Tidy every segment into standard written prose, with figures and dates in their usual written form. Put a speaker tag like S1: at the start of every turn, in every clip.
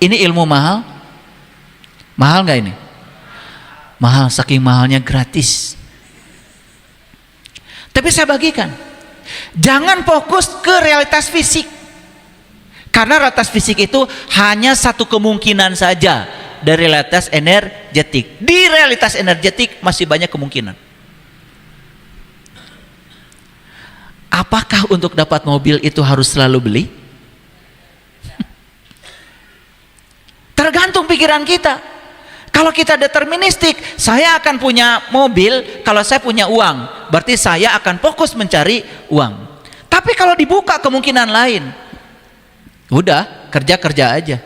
S1: Ini ilmu mahal? Mahal nggak ini? Mahal, saking mahalnya gratis. Tapi saya bagikan, jangan fokus ke realitas fisik, karena realitas fisik itu hanya satu kemungkinan saja dari realitas energetik. Di realitas energetik masih banyak kemungkinan. Apakah untuk dapat mobil itu harus selalu beli? Tergantung pikiran kita. Kalau kita deterministik, saya akan punya mobil kalau saya punya uang, berarti saya akan fokus mencari uang. Tapi kalau dibuka kemungkinan lain, udah kerja-kerja aja.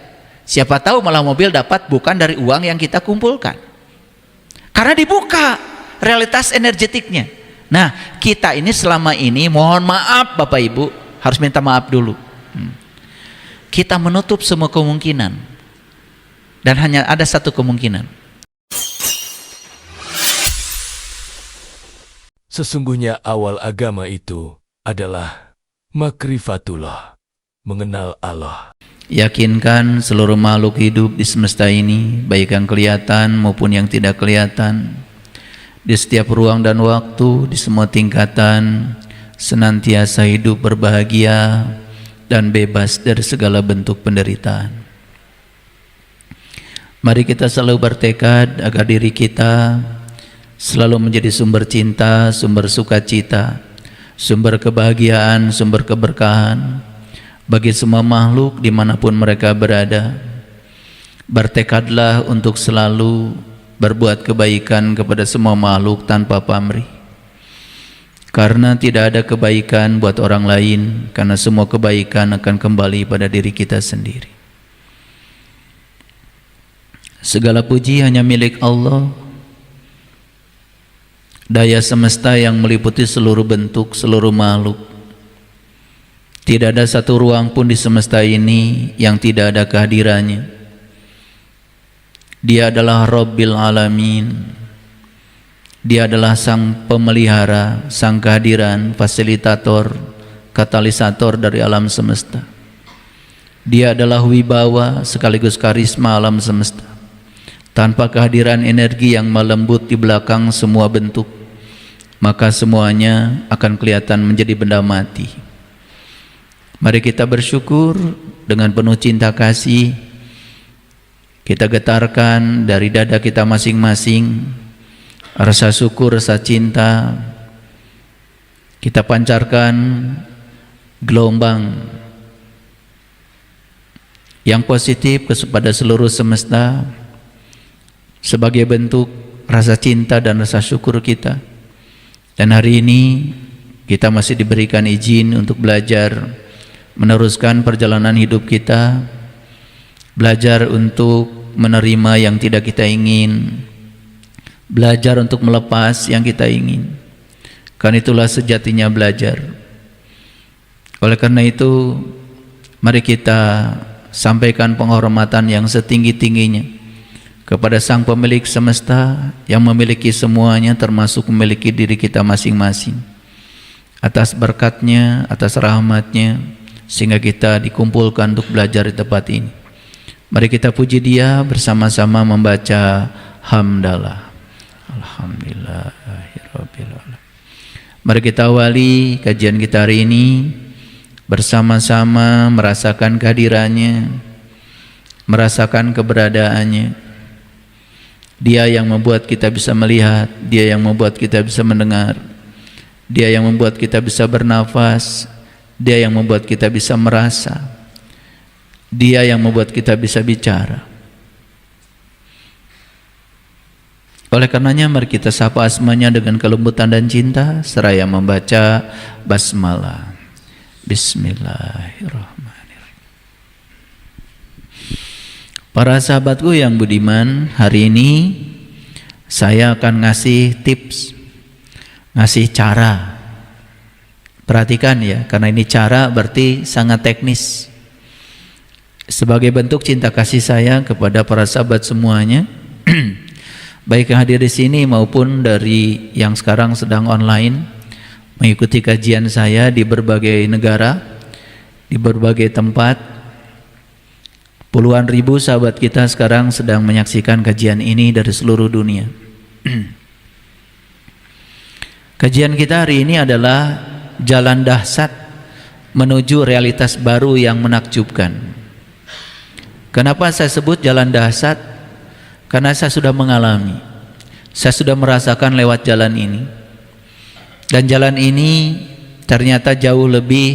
S1: Siapa tahu malah mobil dapat bukan dari uang yang kita kumpulkan, karena dibuka realitas energetiknya. Nah, kita ini selama ini, mohon maaf Bapak Ibu, harus minta maaf dulu. Kita menutup semua kemungkinan. Dan hanya ada satu kemungkinan.
S2: Sesungguhnya awal agama itu adalah makrifatullah, mengenal Allah.
S1: Yakinkan seluruh makhluk hidup di semesta ini, baik yang kelihatan maupun yang tidak kelihatan, di setiap ruang dan waktu, di semua tingkatan, senantiasa hidup berbahagia dan bebas dari segala bentuk penderitaan. Mari kita selalu bertekad agar diri kita selalu menjadi sumber cinta, sumber sukacita, sumber kebahagiaan, sumber keberkahan bagi semua makhluk dimanapun mereka berada. Bertekadlah untuk selalu berbuat kebaikan kepada semua makhluk tanpa pamrih, karena tidak ada kebaikan buat orang lain, karena semua kebaikan akan kembali pada diri kita sendiri. Segala puji hanya milik Allah, daya semesta yang meliputi seluruh bentuk, seluruh makhluk. Tidak ada satu ruang pun di semesta ini yang tidak ada kehadirannya. Dia adalah Rabbil Alamin. Dia adalah sang pemelihara, sang kehadiran, fasilitator, katalisator dari alam semesta. Dia adalah wibawa sekaligus karisma alam semesta. Tanpa kehadiran energi yang melembut di belakang semua bentuk, maka semuanya akan kelihatan menjadi benda mati. Mari kita bersyukur dengan penuh cinta kasih. Kita getarkan dari dada kita masing-masing rasa syukur, rasa cinta. Kita pancarkan gelombang yang positif kepada seluruh semesta sebagai bentuk rasa cinta dan rasa syukur kita. Dan hari ini kita masih diberikan izin untuk belajar meneruskan perjalanan hidup kita, belajar untuk menerima yang tidak kita ingin, belajar untuk melepas yang kita ingin. Karena itulah sejatinya belajar. Oleh karena itu, mari kita sampaikan penghormatan yang setinggi-tingginya kepada Sang Pemilik semesta yang memiliki semuanya, termasuk memiliki diri kita masing-masing, atas berkatnya, atas rahmatnya, sehingga kita dikumpulkan untuk belajar di tempat ini. Mari kita puji Dia bersama-sama membaca hamdalah. Alhamdulillahirabbil alamin. Mari kita awali kajian kita hari ini bersama-sama merasakan kehadirannya, merasakan keberadaannya. Dia yang membuat kita bisa melihat, Dia yang membuat kita bisa mendengar, Dia yang membuat kita bisa bernafas, Dia yang membuat kita bisa merasa, Dia yang membuat kita bisa bicara. Oleh karenanya mari kita sapa asmanya dengan kelembutan dan cinta seraya membaca basmalah. Bismillahirrahmanirrahim. Para sahabatku yang budiman, hari ini saya akan ngasih tips, ngasih cara. Perhatikan ya, karena ini cara berarti sangat teknis. Sebagai bentuk cinta kasih saya kepada para sahabat semuanya, baik yang hadir di sini maupun dari yang sekarang sedang online mengikuti kajian saya di berbagai negara, di berbagai tempat. Puluhan ribu sahabat kita sekarang sedang menyaksikan kajian ini dari seluruh dunia. Kajian kita hari ini adalah jalan dahsyat menuju realitas baru yang menakjubkan. Kenapa saya sebut jalan dahsyat? Karena saya sudah mengalami, saya sudah merasakan lewat jalan ini. Dan jalan ini ternyata jauh lebih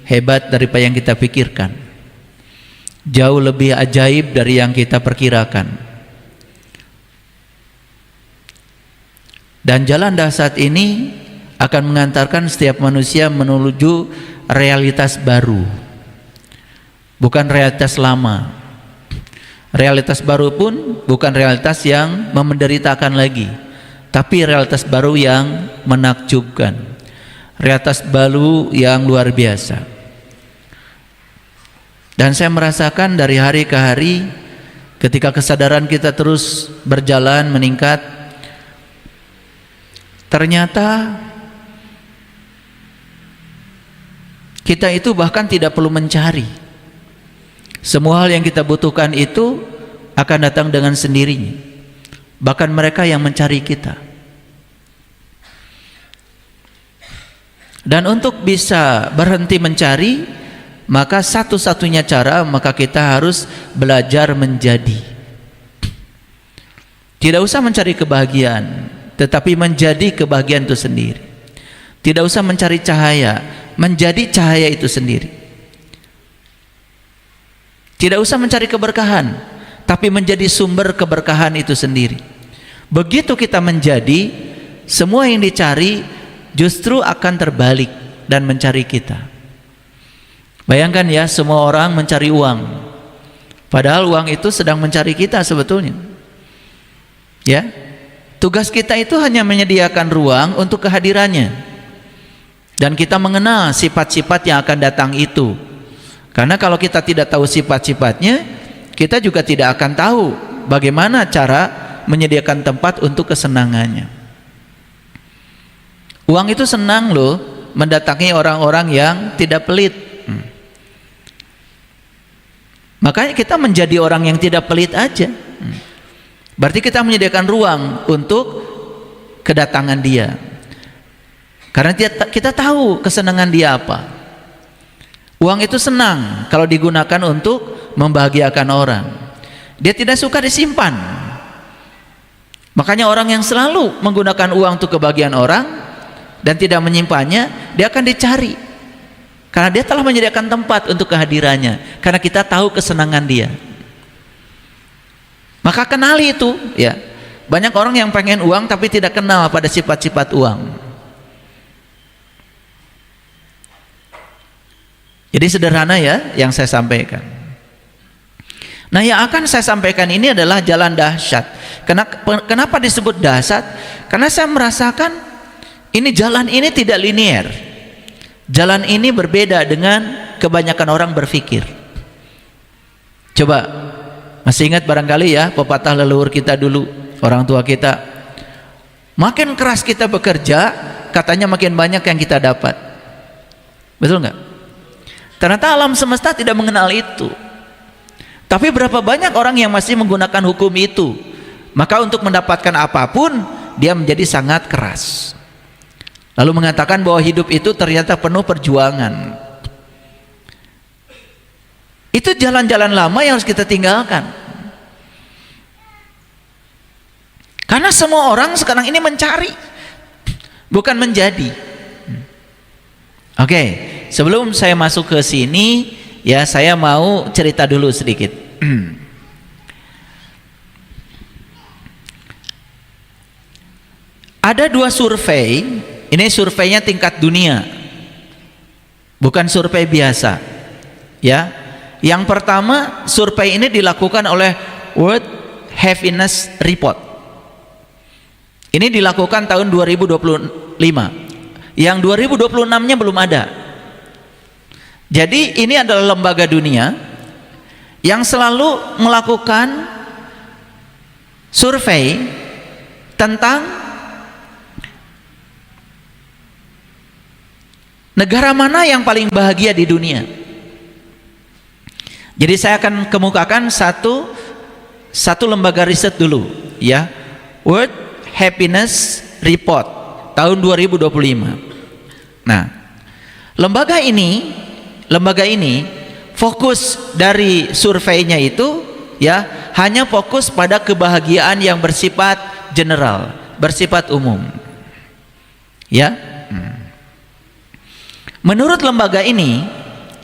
S1: hebat daripada yang kita pikirkan, jauh lebih ajaib dari yang kita perkirakan. Dan jalan dahsyat ini akan mengantarkan setiap manusia menuju realitas baru, bukan realitas lama. Realitas baru pun bukan realitas yang memenderitakan lagi, tapi realitas baru yang menakjubkan, realitas baru yang luar biasa. Dan saya merasakan dari hari ke hari, ketika kesadaran kita terus berjalan meningkat, ternyata kita itu bahkan tidak perlu mencari. Semua hal yang kita butuhkan itu akan datang dengan sendirinya. Bahkan mereka yang mencari kita. Dan untuk bisa berhenti mencari, maka satu-satunya cara, maka kita harus belajar menjadi. Tidak usah mencari kebahagiaan, tetapi menjadi kebahagiaan itu sendiri. Tidak usah mencari cahaya, menjadi cahaya itu sendiri. Tidak usah mencari keberkahan, tapi menjadi sumber keberkahan itu sendiri. Begitu kita menjadi, semua yang dicari justru akan terbalik dan mencari kita. Bayangkan ya, semua orang mencari uang, padahal uang itu sedang mencari kita sebetulnya. Ya, tugas kita itu hanya menyediakan ruang untuk kehadirannya, dan kita mengenal sifat-sifat yang akan datang itu. Karena kalau kita tidak tahu sifat-sifatnya, kita juga tidak akan tahu bagaimana cara menyediakan tempat untuk kesenangannya. Uang itu senang loh mendatangi orang-orang yang tidak pelit. Makanya kita menjadi orang yang tidak pelit aja. Berarti kita menyediakan ruang untuk kedatangan dia. Karena kita tahu kesenangan dia apa. Uang itu senang kalau digunakan untuk membahagiakan orang. Dia tidak suka disimpan. Makanya orang yang selalu menggunakan uang untuk kebahagiaan orang dan tidak menyimpannya, dia akan dicari. Karena dia telah menyediakan tempat untuk kehadirannya. Karena kita tahu kesenangan dia. Maka kenali itu, ya. Banyak orang yang pengen uang tapi tidak kenal pada sifat-sifat uang. Jadi sederhana ya yang saya sampaikan. Nah, yang akan saya sampaikan ini adalah jalan dahsyat. Kenapa disebut dahsyat? Karena saya merasakan jalan ini tidak linear. Jalan ini berbeda dengan kebanyakan orang berpikir. Coba, masih ingat barangkali ya pepatah leluhur kita dulu, orang tua kita. Makin keras kita bekerja, katanya makin banyak yang kita dapat. Betul nggak? Ternyata alam semesta tidak mengenal itu. Tapi berapa banyak orang yang masih menggunakan hukum itu. Maka untuk mendapatkan apapun, dia menjadi sangat keras. Lalu mengatakan bahwa hidup itu ternyata penuh perjuangan. Itu jalan-jalan lama yang harus kita tinggalkan. Karena semua orang sekarang ini mencari, bukan menjadi. Oke. Sebelum saya masuk ke sini, ya saya mau cerita dulu sedikit. Ada 2 survei, ini surveinya tingkat dunia, bukan survei biasa. Ya, yang pertama survei ini dilakukan oleh World Happiness Report. Ini dilakukan tahun 2025. Yang 2026-nya belum ada. Jadi ini adalah lembaga dunia yang selalu melakukan survei tentang negara mana yang paling bahagia di dunia. Jadi saya akan kemukakan satu lembaga riset dulu, ya. World Happiness Report tahun 2025. Nah, lembaga ini fokus dari surveinya itu, ya, hanya fokus pada kebahagiaan yang bersifat general, bersifat umum, ya. Menurut lembaga ini,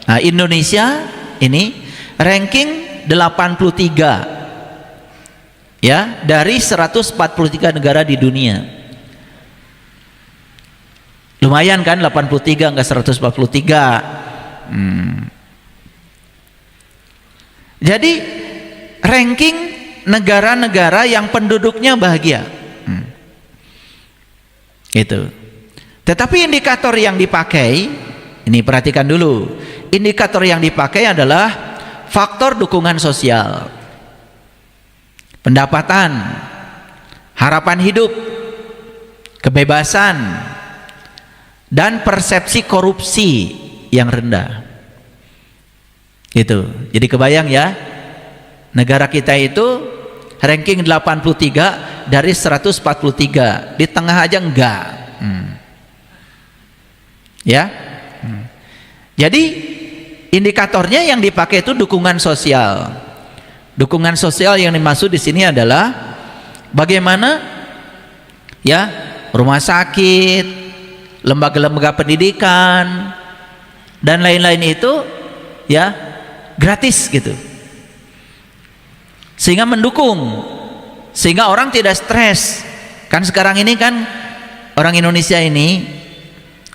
S1: nah, Indonesia ini ranking 83, ya, dari 143 negara di dunia. Lumayan kan, 83 enggak 143. Jadi ranking negara-negara yang penduduknya bahagia. Itu. Tetapi indikator yang dipakai, ini perhatikan dulu, indikator yang dipakai adalah faktor dukungan sosial, pendapatan, harapan hidup, kebebasan, dan persepsi korupsi yang rendah. Itu. Jadi kebayang ya, negara kita itu ranking 83 dari 143, di tengah aja enggak. Ya. Jadi indikatornya yang dipakai itu dukungan sosial. Dukungan sosial yang dimaksud di sini adalah bagaimana, ya, rumah sakit, lembaga-lembaga pendidikan dan lain-lain itu, ya, gratis gitu. Sehingga mendukung, sehingga orang tidak stres. Kan sekarang ini kan orang Indonesia ini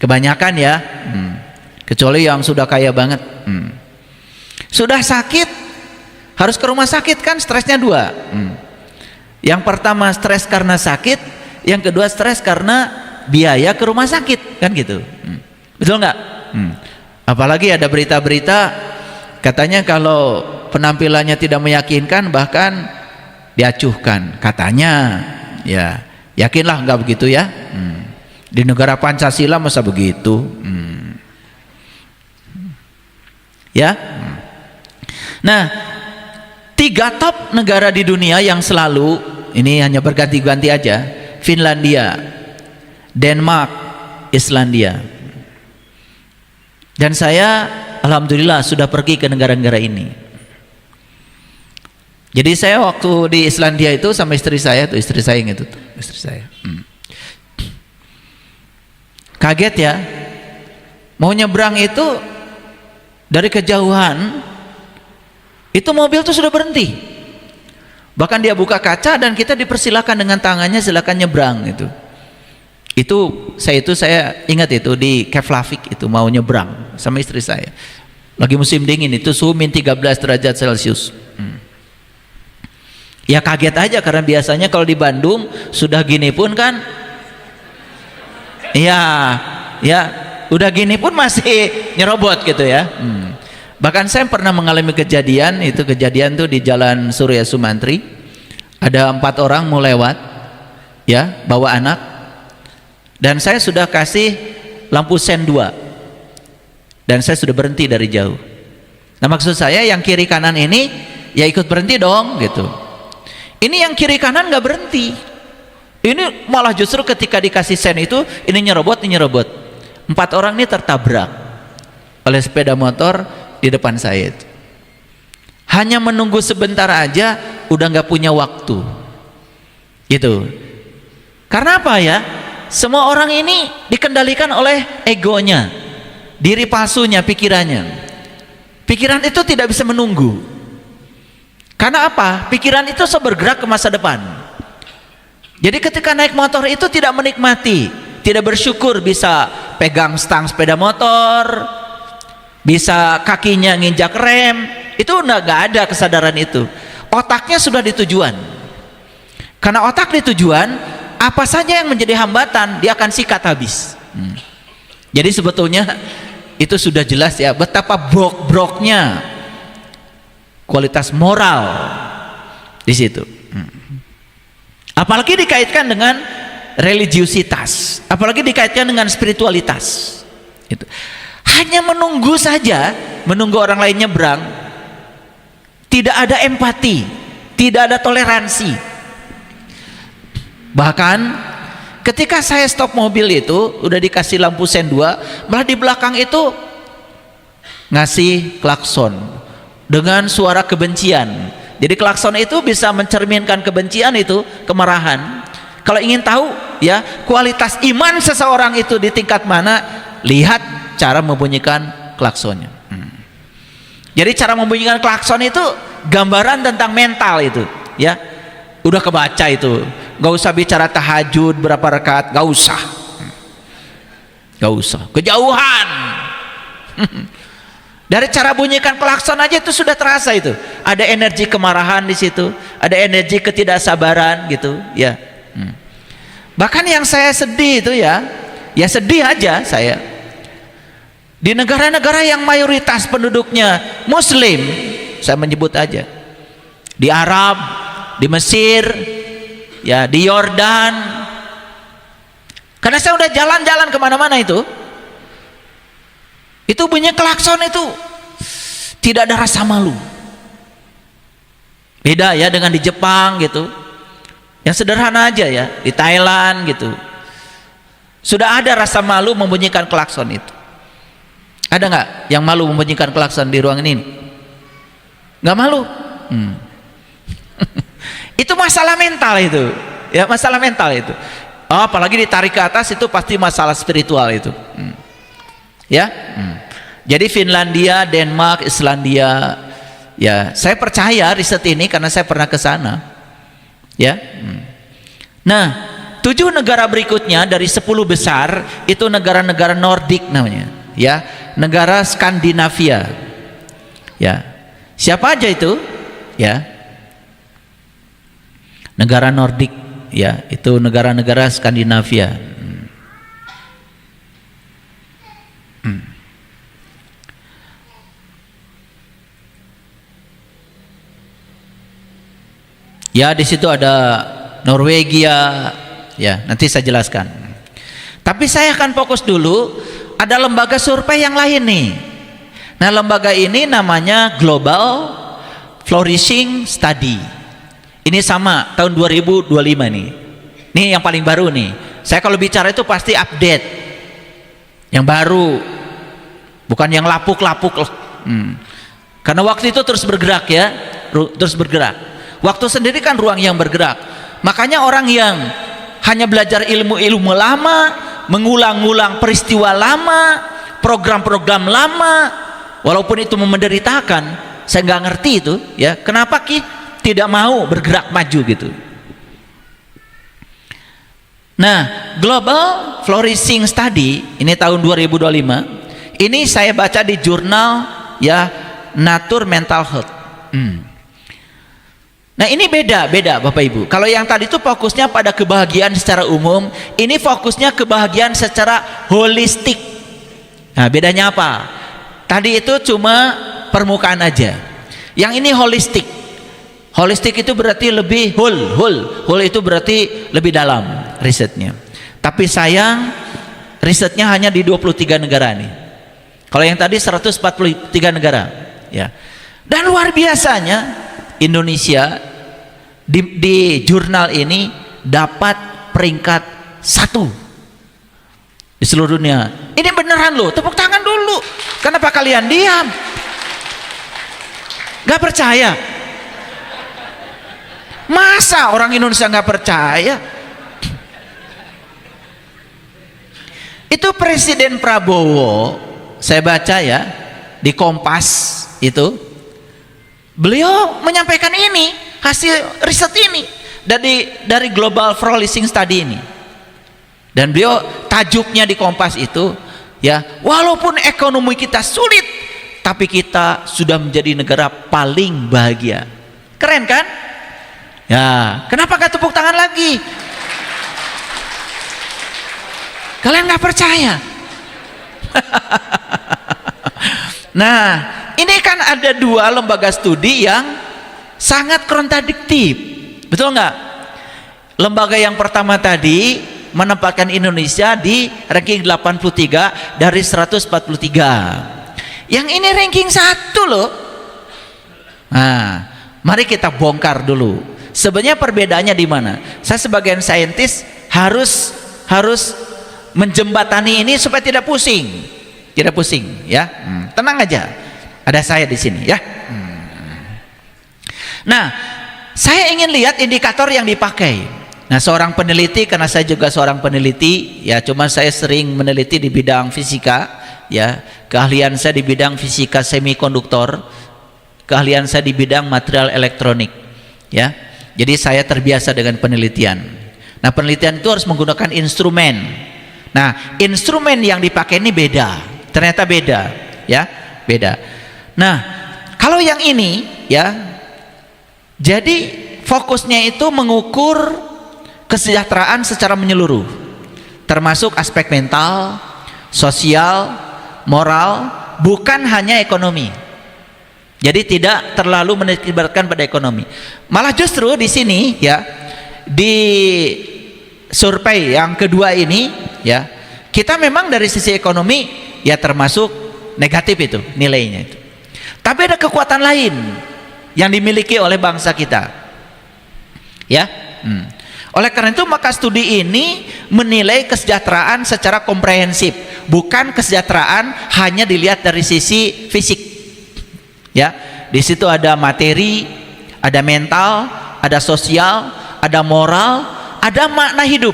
S1: kebanyakan, ya, kecuali yang sudah kaya banget, sudah sakit harus ke rumah sakit, kan stresnya dua. Yang pertama stres karena sakit, yang kedua stres karena biaya ke rumah sakit, kan gitu. Betul nggak? Apalagi ada berita-berita katanya kalau penampilannya tidak meyakinkan bahkan diacuhkan, katanya. Ya, yakinlah nggak begitu, ya. Di negara Pancasila masa begitu? Ya. Nah, 3 top negara di dunia yang selalu, ini hanya berganti-ganti aja: Finlandia, Denmark, Islandia. Dan saya alhamdulillah sudah pergi ke negara-negara ini. Jadi saya waktu di Islandia itu sama istri saya yang itu tuh, istri saya. Kaget ya, mau nyebrang itu dari kejauhan, itu mobil tuh sudah berhenti. Bahkan dia buka kaca dan kita dipersilakan dengan tangannya, silakan nyebrang itu. Saya ingat itu di Keflavik itu mau nyebrang sama istri saya. Lagi musim dingin itu, suhu -13 derajat Celcius. Ya kaget aja, karena biasanya kalau di Bandung sudah gini pun kan, ya udah gini pun masih nyerobot gitu ya. Bahkan saya pernah mengalami kejadian tuh di Jalan Surya Sumantri. Ada 4 orang mau lewat, ya, bawa anak, dan saya sudah kasih lampu sen 2 dan saya sudah berhenti dari jauh. Nah, maksud saya yang kiri kanan ini ya ikut berhenti dong gitu. Ini yang kiri kanan nggak berhenti, ini malah justru ketika dikasih sen itu ini nyerobot. 4 orang ini tertabrak oleh sepeda motor di depan saya itu. Hanya menunggu sebentar aja udah nggak punya waktu gitu. Karena apa ya, semua orang ini dikendalikan oleh egonya, diri palsunya, pikirannya. Pikiran itu tidak bisa menunggu. Karena apa? Pikiran itu bergerak ke masa depan. Jadi ketika naik motor itu tidak menikmati, tidak bersyukur bisa pegang stang sepeda motor, bisa kakinya nginjak rem, itu nggak ada kesadaran itu. Otaknya sudah di tujuan. Karena otak di tujuan, apa saja yang menjadi hambatan dia akan sikat habis. Jadi sebetulnya itu sudah jelas ya betapa brok-broknya kualitas moral di situ. Apalagi dikaitkan dengan religiusitas, apalagi dikaitkan dengan spiritualitas. Itu hanya menunggu saja, menunggu orang lain nyebrang, tidak ada empati, tidak ada toleransi. Bahkan ketika saya stop mobil itu udah dikasih lampu sen 2, malah di belakang itu ngasih klakson dengan suara kebencian. Jadi klakson itu bisa mencerminkan kebencian, itu kemarahan. Kalau ingin tahu ya kualitas iman seseorang itu di tingkat mana, lihat cara membunyikan klaksonnya. Jadi cara membunyikan klakson itu gambaran tentang mental itu, ya. Udah kebaca itu. Gak usah bicara tahajud berapa rakaat, gak usah. Gak usah. Kejauhan. Dari cara bunyikan klakson aja itu sudah terasa itu. Ada energi kemarahan di situ, ada energi ketidaksabaran gitu, ya. Bahkan yang saya sedih itu ya sedih aja saya. Di negara-negara yang mayoritas penduduknya Muslim, saya menyebut aja, di Arab, di Mesir, ya di Yordan. Karena saya udah jalan-jalan kemana-mana itu bunyi klakson itu tidak ada rasa malu. Beda ya dengan di Jepang gitu, yang sederhana aja ya, di Thailand gitu, sudah ada rasa malu membunyikan klakson itu. Ada nggak yang malu membunyikan klakson di ruangan ini? Nggak malu? Itu masalah mental itu, ya masalah mental itu. Oh, apalagi ditarik ke atas itu pasti masalah spiritual itu. Ya, jadi Finlandia, Denmark, Islandia, ya saya percaya riset ini karena saya pernah ke sana. Ya, nah 7 negara berikutnya dari 10 besar itu negara-negara Nordik namanya, ya negara Skandinavia. Ya, siapa aja itu? Ya, negara Nordik, ya itu negara-negara Skandinavia. Ya di situ ada Norwegia, ya nanti saya jelaskan. Tapi saya akan fokus dulu, ada lembaga survei yang lain nih. Nah lembaga ini namanya Global Flourishing Study. Ini sama tahun 2025 nih. Ini yang paling baru nih. Saya kalau bicara itu pasti update, yang baru, bukan yang lapuk-lapuk. Karena waktu itu terus bergerak ya, terus bergerak. Waktu sendiri kan ruang yang bergerak. Makanya orang yang hanya belajar ilmu-ilmu lama, mengulang-ulang peristiwa lama, program-program lama, walaupun itu menderitakan, saya nggak ngerti itu ya, kenapa tidak mau bergerak maju gitu. Nah, Global Flourishing Study ini tahun 2025. Ini saya baca di jurnal ya Nature Mental Health. Nah ini beda Bapak Ibu. Kalau yang tadi itu fokusnya pada kebahagiaan secara umum, ini fokusnya kebahagiaan secara holistik. Nah bedanya apa? Tadi itu cuma permukaan aja, yang ini holistik. Holistik itu berarti lebih whole itu berarti lebih dalam risetnya. Tapi sayang risetnya hanya di 23 negara nih. Kalau yang tadi 143 negara ya. Dan luar biasanya Indonesia di jurnal ini dapat peringkat 1 di seluruh dunia. Ini beneran loh, tepuk tangan dulu. Kenapa kalian diam? Gak percaya? Masa orang Indonesia gak percaya? Itu Presiden Prabowo, saya baca ya di Kompas itu, beliau menyampaikan ini hasil riset ini dari Global Flourishing Study ini. Dan beliau tajuknya di Kompas itu ya, walaupun ekonomi kita sulit tapi kita sudah menjadi negara paling bahagia. Keren kan? Ya, kenapa gak tepuk tangan lagi? Kalian gak percaya? Nah, ini kan ada 2 lembaga studi yang sangat kontradiktif, betul nggak? Lembaga yang pertama tadi menempatkan Indonesia di ranking 83 dari 143. Yang ini ranking 1 loh. Nah, mari kita bongkar dulu. Sebenarnya perbedaannya di mana? Saya sebagai saintis harus menjembatani ini supaya tidak pusing. Tidak pusing, ya. Tenang aja. Ada saya di sini, ya. Nah, saya ingin lihat indikator yang dipakai. Nah, seorang peneliti, karena saya juga seorang peneliti, ya, cuma saya sering meneliti di bidang fisika, ya. Keahlian saya di bidang fisika semikonduktor, keahlian saya di bidang material elektronik, ya. Jadi saya terbiasa dengan penelitian. Nah, penelitian itu harus menggunakan instrumen. Nah, instrumen yang dipakai ini beda. Ternyata beda, ya, beda. Nah, kalau yang ini, ya, jadi fokusnya itu mengukur kesejahteraan secara menyeluruh, termasuk aspek mental, sosial, moral, bukan hanya ekonomi. Jadi tidak terlalu menitikberatkan pada ekonomi. Malah justru di sini, ya, di survei yang kedua ini, ya, kita memang dari sisi ekonomi ya termasuk negatif itu nilainya itu. Tapi ada kekuatan lain yang dimiliki oleh bangsa kita, ya. Oleh karena itu maka studi ini menilai kesejahteraan secara komprehensif, bukan kesejahteraan hanya dilihat dari sisi fisik, ya. Di situ ada materi, ada mental, ada sosial, ada moral, ada makna hidup.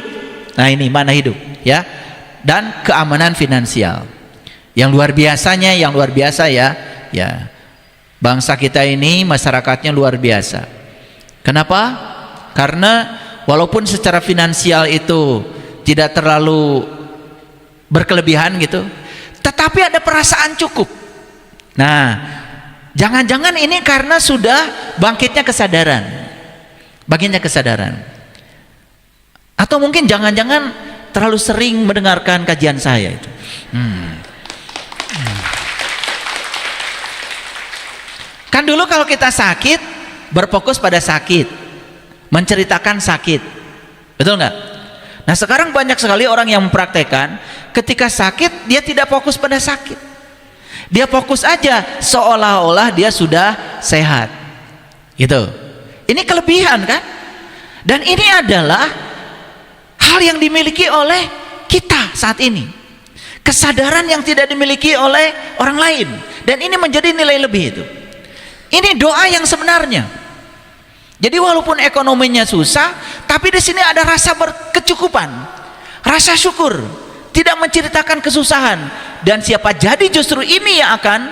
S1: Nah, ini makna hidup, ya, dan keamanan finansial. Yang luar biasanya, yang luar biasa, ya, ya, bangsa kita ini masyarakatnya luar biasa. Kenapa? Karena walaupun secara finansial itu tidak terlalu berkelebihan gitu, tetapi ada perasaan cukup. Nah, jangan-jangan ini karena sudah bangkitnya kesadaran, atau mungkin jangan-jangan terlalu sering mendengarkan kajian saya itu. Kan dulu kalau kita sakit berfokus pada sakit, menceritakan sakit, betul nggak? Nah, sekarang banyak sekali orang yang mempraktekkan ketika sakit dia tidak fokus pada sakit, dia fokus aja seolah-olah dia sudah sehat, gitu. Ini kelebihan kan? Dan ini adalah hal yang dimiliki oleh kita saat ini, kesadaran yang tidak dimiliki oleh orang lain, dan ini menjadi nilai lebih itu. Ini doa yang sebenarnya. Jadi walaupun ekonominya susah, tapi di sini ada rasa berkecukupan, rasa syukur, tidak menceritakan kesusahan, dan siapa jadi justru ini yang akan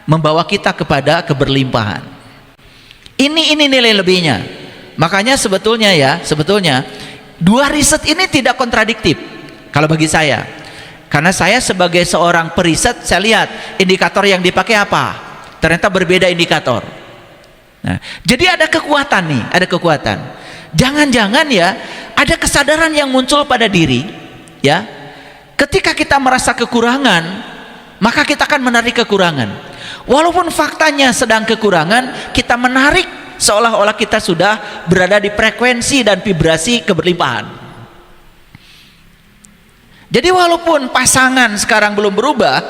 S1: membawa kita kepada keberlimpahan. Ini nilai lebihnya. Makanya sebetulnya dua riset ini tidak kontradiktif kalau bagi saya. Karena saya sebagai seorang periset, saya lihat indikator yang dipakai apa. Ternyata berbeda indikator. Nah, jadi ada kekuatan nih, ada kekuatan. Jangan-jangan ya ada kesadaran yang muncul pada diri, ya. Ketika kita merasa kekurangan, maka kita akan menarik kekurangan. Walaupun faktanya sedang kekurangan, kita menarik seolah-olah kita sudah berada di frekuensi dan vibrasi keberlimpahan. Jadi walaupun pasangan sekarang belum berubah,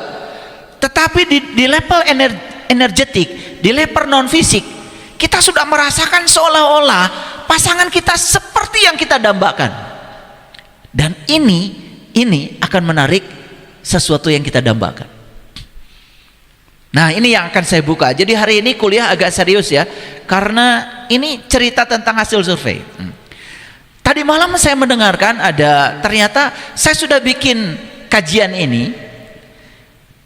S1: tetapi di level energetik, di level non fisik, kita sudah merasakan seolah-olah pasangan kita seperti yang kita dambakan. Dan ini akan menarik sesuatu yang kita dambakan. Nah, ini yang akan saya buka. Jadi hari ini kuliah agak serius ya, karena ini cerita tentang hasil survei. Tadi malam saya mendengarkan ternyata saya sudah bikin kajian ini,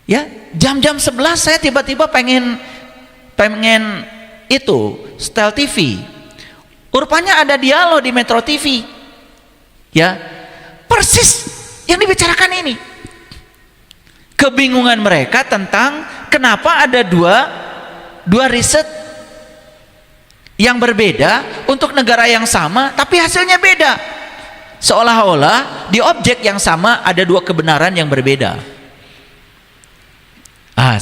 S1: ya, jam-jam 11 saya tiba-tiba pengen itu setel TV. Rupanya ada dialog di Metro TV, ya, persis yang dibicarakan ini. Kebingungan mereka tentang kenapa ada dua riset yang berbeda untuk negara yang sama tapi hasilnya beda, seolah-olah di objek yang sama ada dua kebenaran yang berbeda.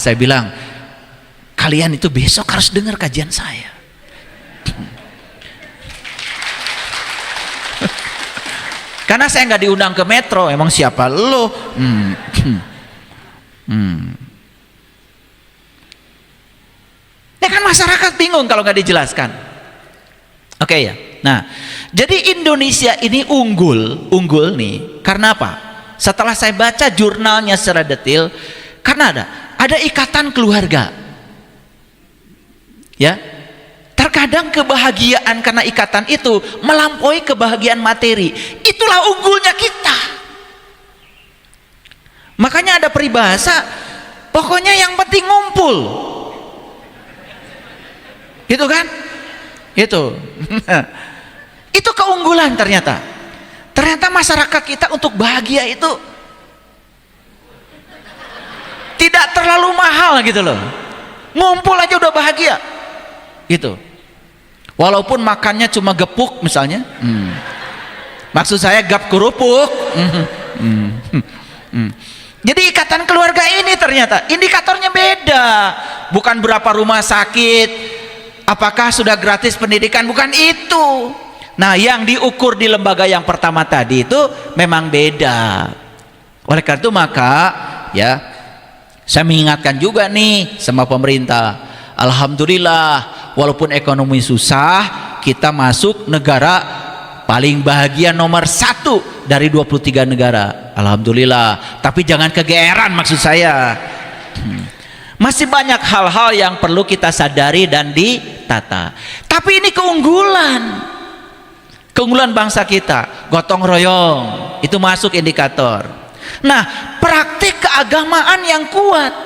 S1: Saya bilang, kalian itu besok harus dengar kajian saya. Karena saya nggak diundang ke Metro, emang siapa lo? Ya kan masyarakat bingung kalau nggak dijelaskan. Oke ya. Nah, jadi Indonesia ini unggul nih. Karena apa? Setelah saya baca jurnalnya secara detail, karena ada ikatan keluarga. Ya. Terkadang kebahagiaan karena ikatan itu melampaui kebahagiaan materi. Itulah unggulnya kita. Makanya ada peribahasa, pokoknya yang penting ngumpul. Gitu kan? Itu. Itu keunggulan ternyata. Ternyata masyarakat kita untuk bahagia itu tidak terlalu mahal gitu loh. Ngumpul aja udah bahagia. Gitu. Walaupun makannya cuma gepuk misalnya. Maksud saya gap kerupuk. Jadi ikatan keluarga ini ternyata indikatornya beda. Bukan berapa rumah sakit, apakah sudah gratis pendidikan, bukan itu. Nah, yang diukur di lembaga yang pertama tadi itu memang beda. Oleh karena itu maka ya saya mengingatkan juga nih sama pemerintah. Alhamdulillah, walaupun ekonomi susah, kita masuk negara paling bahagia nomor 1 dari 23 negara. Alhamdulillah. Tapi jangan kegeeran maksud saya. Masih banyak hal-hal yang perlu kita sadari dan ditata. Tapi ini keunggulan bangsa kita, gotong royong, itu masuk indikator. Nah, praktik keagamaan yang kuat.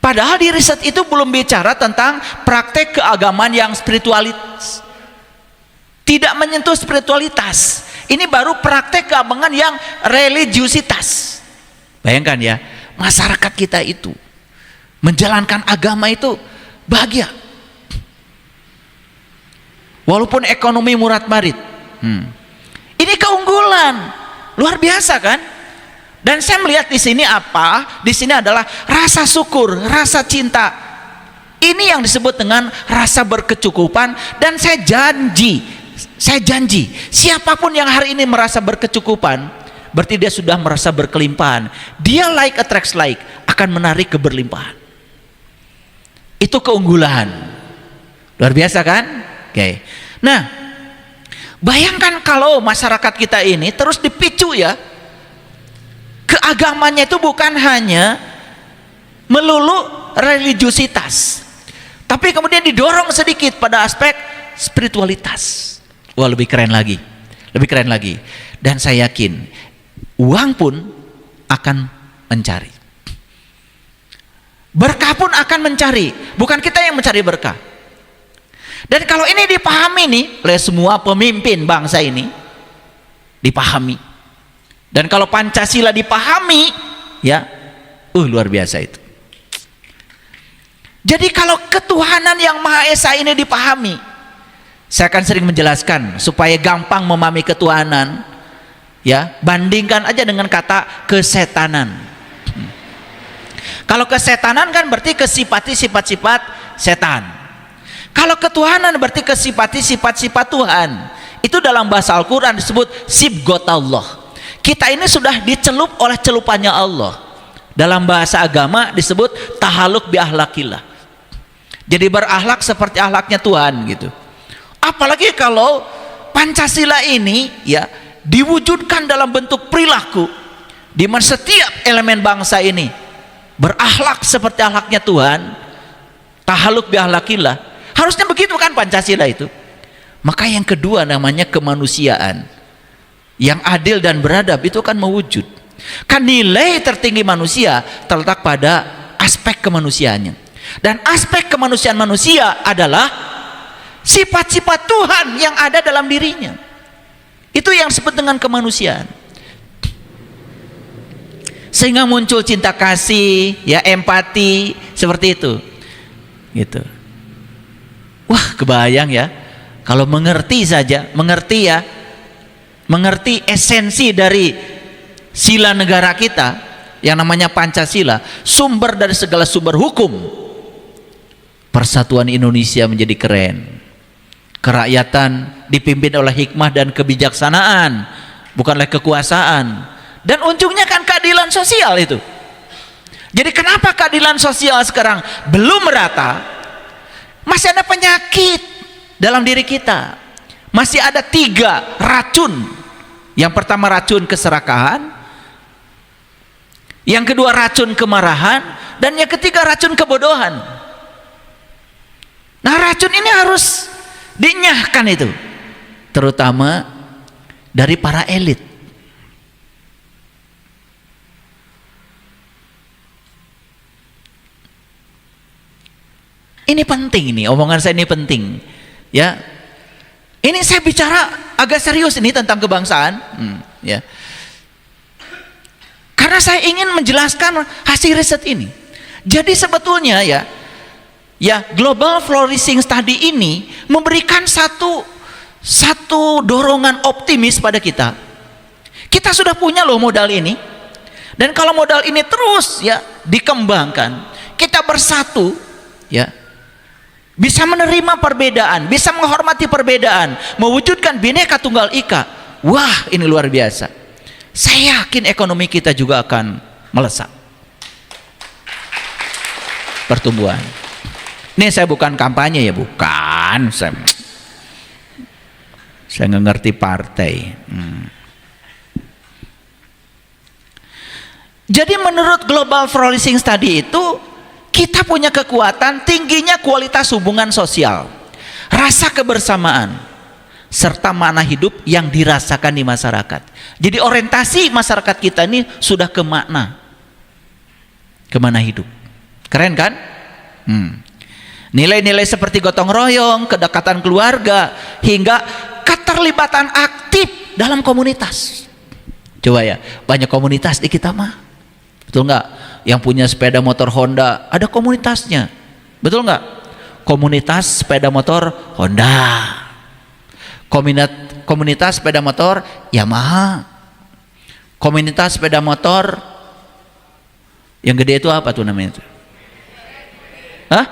S1: Padahal di riset itu belum bicara tentang praktek keagamaan yang spiritualitas, tidak menyentuh spiritualitas. Ini baru praktek keagamaan yang religiusitas. Bayangkan ya, masyarakat kita itu menjalankan agama itu bahagia, walaupun ekonomi murad marid. Ini keunggulan luar biasa kan? Dan saya melihat di sini apa? Di sini adalah rasa syukur, rasa cinta. Ini yang disebut dengan rasa berkecukupan. Dan saya janji, siapapun yang hari ini merasa berkecukupan, berarti dia sudah merasa berkelimpahan. Dia like attracts like, akan menarik keberlimpahan. Itu keunggulan. Luar biasa kan? Oke. Nah, bayangkan kalau masyarakat kita ini terus dipicu ya, keagamannya itu bukan hanya melulu religiusitas, tapi kemudian didorong sedikit pada aspek spiritualitas. Wah, lebih keren lagi. Dan saya yakin uang pun akan mencari, berkah pun akan mencari, bukan kita yang mencari berkah. Dan kalau ini dipahami nih oleh semua pemimpin bangsa ini, dipahami. Dan kalau Pancasila dipahami, ya, luar biasa itu. Jadi kalau ketuhanan yang Maha Esa ini dipahami, saya akan sering menjelaskan supaya gampang memahami ketuhanan, ya, bandingkan aja dengan kata kesetanan. Kalau kesetanan kan berarti kesipati sifat-sifat setan. Kalau ketuhanan berarti kesipati sifat-sifat Tuhan. Itu dalam bahasa Al-Quran disebut sibgot Allah. Kita ini sudah dicelup oleh celupannya Allah. Dalam bahasa agama disebut tahaluk bi ahlakillah. Jadi berakhlak seperti akhlaknya Tuhan gitu. Apalagi kalau Pancasila ini ya diwujudkan dalam bentuk perilaku, di mana setiap elemen bangsa ini berakhlak seperti akhlaknya Tuhan, tahaluk bi ahlakillah. Harusnya begitu kan Pancasila itu. Maka yang kedua namanya kemanusiaan. Yang adil dan beradab itu kan mewujud. Kan nilai tertinggi manusia terletak pada aspek kemanusiaannya. Dan aspek kemanusiaan manusia adalah sifat-sifat Tuhan yang ada dalam dirinya. Itu yang disebut dengan kemanusiaan. Sehingga muncul cinta kasih, ya, empati, seperti itu. Gitu. Wah, kebayang ya. Kalau mengerti saja, mengerti esensi dari sila negara kita yang namanya Pancasila, sumber dari segala sumber hukum, persatuan Indonesia menjadi keren. Kerakyatan dipimpin oleh hikmah dan kebijaksanaan, bukan oleh kekuasaan. Dan ujungnya kan keadilan sosial itu. Jadi kenapa keadilan sosial sekarang belum merata? Masih ada penyakit dalam diri kita. Masih ada 3 racun. Yang pertama racun keserakahan, yang kedua racun kemarahan, dan yang ketiga racun kebodohan. Nah, racun ini harus dinyahkan itu, terutama dari para elit. Ini penting, ini omongan saya ini penting, ya. Ini saya bicara agak serius ini tentang kebangsaan, ya. Karena saya ingin menjelaskan hasil riset ini. Jadi sebetulnya ya Global Flourishing Study ini memberikan satu dorongan optimis pada kita. Kita sudah punya loh modal ini, dan kalau modal ini terus ya dikembangkan, kita bersatu, ya, bisa menerima perbedaan, bisa menghormati perbedaan, mewujudkan Bhinneka Tunggal Ika. Wah, ini luar biasa. Saya yakin ekonomi kita juga akan melesat. Pertumbuhan. Ini saya bukan kampanye ya, bukan. Saya nggak ngerti partai. Jadi menurut Global Flourishing Study itu, kita punya kekuatan tingginya kualitas hubungan sosial, rasa kebersamaan, serta makna hidup yang dirasakan di masyarakat. Jadi orientasi masyarakat kita ini sudah ke makna hidup. Keren kan? Nilai-nilai seperti gotong royong, kedekatan keluarga, hingga keterlibatan aktif dalam komunitas. Coba ya, banyak komunitas di kita mah. Betul nggak? Yang punya sepeda motor Honda, ada komunitasnya. Betul nggak? Komunitas sepeda motor Honda, komunitas sepeda motor Yamaha, komunitas sepeda motor yang gede itu apa tuh namanya? Hah?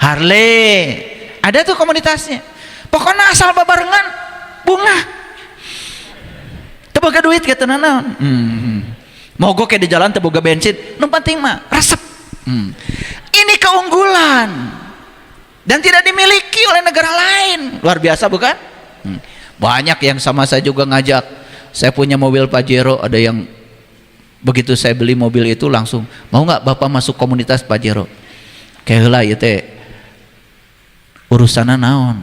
S1: Harley. Ada tuh komunitasnya. Pokoknya asal babarengan bunga. Teboga duit kata nana. Mogok kayak di jalan teboga bensin, nu penting mah resep. Ini keunggulan dan tidak dimiliki oleh negara lain. Luar biasa bukan? Banyak yang sama saya juga ngajak. Saya punya mobil Pajero, ada yang begitu saya beli mobil itu langsung, mau nggak bapak masuk komunitas Pajero? Kayak lah ya teh urusanna naon.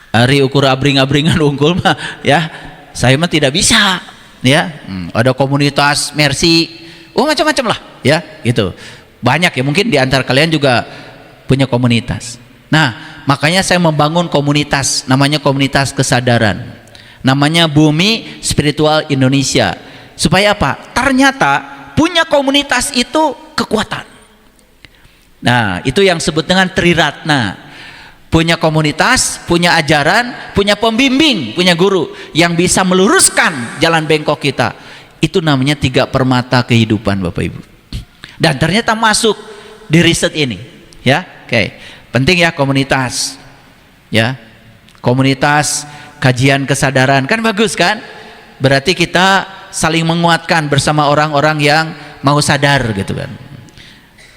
S1: Ari ukur abring-abringan unggul mah ya, saya mah tidak bisa. Ya, ada komunitas Mercy, macam-macam lah, ya, gitu. Banyak ya, mungkin di antara kalian juga punya komunitas. Nah, makanya saya membangun komunitas, namanya komunitas kesadaran, namanya Bumi Spiritual Indonesia. Supaya apa? Ternyata punya komunitas itu kekuatan. Nah, itu yang disebut dengan Triratna. Punya komunitas, punya ajaran, punya pembimbing, punya guru yang bisa meluruskan jalan bengkok kita. Itu namanya 3 permata kehidupan, Bapak Ibu. Dan ternyata masuk di riset ini, ya. Oke. Penting ya komunitas. Ya. Komunitas kajian kesadaran kan bagus kan? Berarti kita saling menguatkan bersama orang-orang yang mau sadar gitu kan.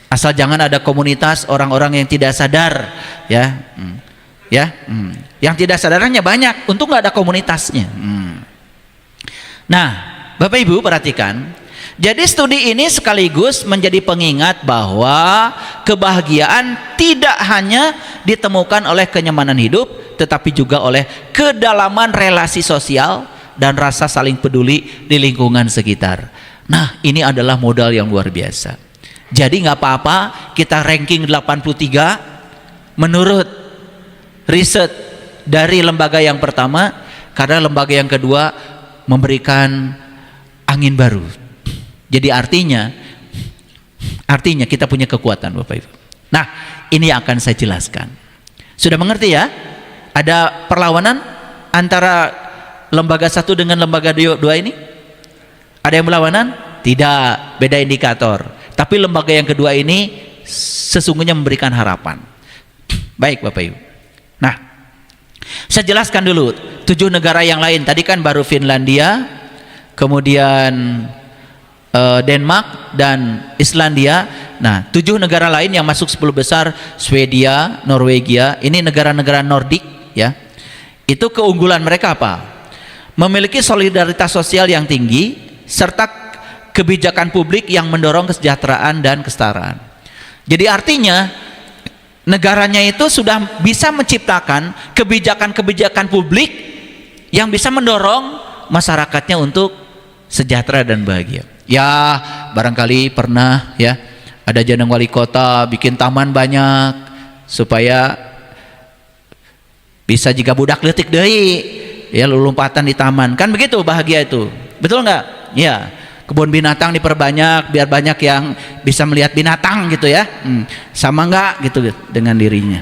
S1: Asal jangan ada komunitas orang-orang yang tidak sadar, ya, yang tidak sadarannya banyak, untung nggak ada komunitasnya. Nah, Bapak Ibu perhatikan, jadi studi ini sekaligus menjadi pengingat bahwa kebahagiaan tidak hanya ditemukan oleh kenyamanan hidup, tetapi juga oleh kedalaman relasi sosial dan rasa saling peduli di lingkungan sekitar. Nah, ini adalah modal yang luar biasa. Jadi nggak apa-apa kita ranking 83 menurut riset dari lembaga yang pertama, karena lembaga yang kedua memberikan angin baru. Jadi artinya kita punya kekuatan, Bapak Ibu. Nah, ini akan saya jelaskan. Sudah mengerti ya? Ada perlawanan antara lembaga 1 dengan lembaga 2 ini? Ada yang berlawanan? Tidak, beda indikator. Tapi lembaga yang kedua ini sesungguhnya memberikan harapan. Baik Bapak Ibu. Nah, saya jelaskan dulu 7 negara yang lain. Tadi kan baru Finlandia, kemudian Denmark dan Islandia. Nah, 7 negara lain yang masuk 10 besar, Swedia, Norwegia, ini negara-negara Nordik ya. Itu keunggulan mereka apa? Memiliki solidaritas sosial yang tinggi serta kebijakan publik yang mendorong kesejahteraan dan kesetaraan. Jadi artinya negaranya itu sudah bisa menciptakan kebijakan-kebijakan publik yang bisa mendorong masyarakatnya untuk sejahtera dan bahagia. Ya, barangkali pernah ya ada jeneng wali kota bikin taman banyak supaya bisa jika budak leutik deui ya lompatan di taman. Kan begitu bahagia itu. Betul nggak? Ya. Kebun binatang diperbanyak biar banyak yang bisa melihat binatang gitu ya. Sama nggak gitu dengan dirinya.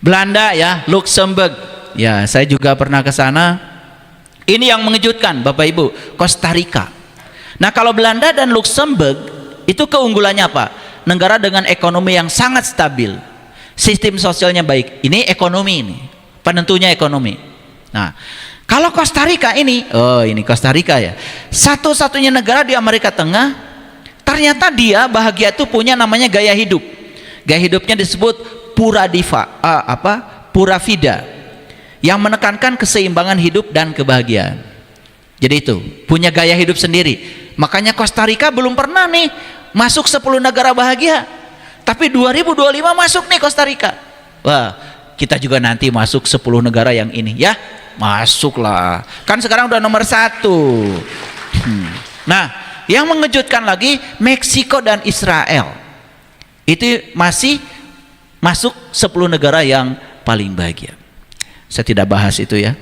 S1: Belanda ya, Luxembourg. Ya, saya juga pernah ke sana. Ini yang mengejutkan Bapak Ibu, Costa Rica. Nah, kalau Belanda dan Luxembourg itu keunggulannya apa? Negara dengan ekonomi yang sangat stabil, sistem sosialnya baik. Ini ekonomi ini, penentunya ekonomi. Nah, kalau Costa Rica ini, ini Costa Rica ya, satu-satunya negara di Amerika Tengah, ternyata dia bahagia itu punya namanya gaya hidup. Gaya hidupnya disebut pura vida, yang menekankan keseimbangan hidup dan kebahagiaan. Jadi itu punya gaya hidup sendiri. Makanya Costa Rica belum pernah nih masuk 10 negara bahagia, tapi 2025 masuk nih Costa Rica. Wah, kita juga nanti masuk 10 negara yang ini ya, masuklah. Kan sekarang udah nomor 1. Nah, yang mengejutkan lagi, Meksiko dan Israel itu masih masuk 10 negara yang paling bahagia. Saya tidak bahas itu ya.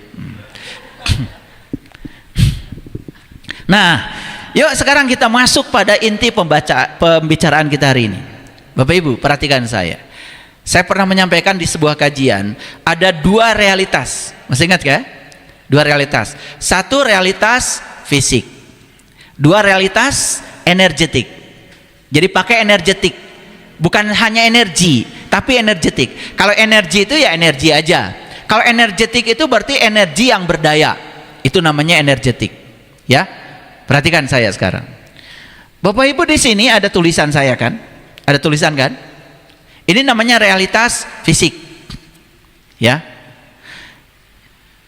S1: Nah, yuk sekarang kita masuk pada inti pembicaraan kita hari ini. Bapak Ibu, perhatikan saya. Saya pernah menyampaikan di sebuah kajian, ada 2 realitas. Masih ingat ya? 2 realitas. 1 realitas fisik, 2 realitas energetik. Jadi pakai energetik, bukan hanya energi, tapi energetik. Kalau energi itu ya energi aja. Kalau energetik itu berarti energi yang berdaya. Itu namanya energetik. Ya. Perhatikan saya sekarang. Bapak Ibu di sini ada tulisan saya kan? Ada tulisan kan? Ini namanya realitas fisik. Ya.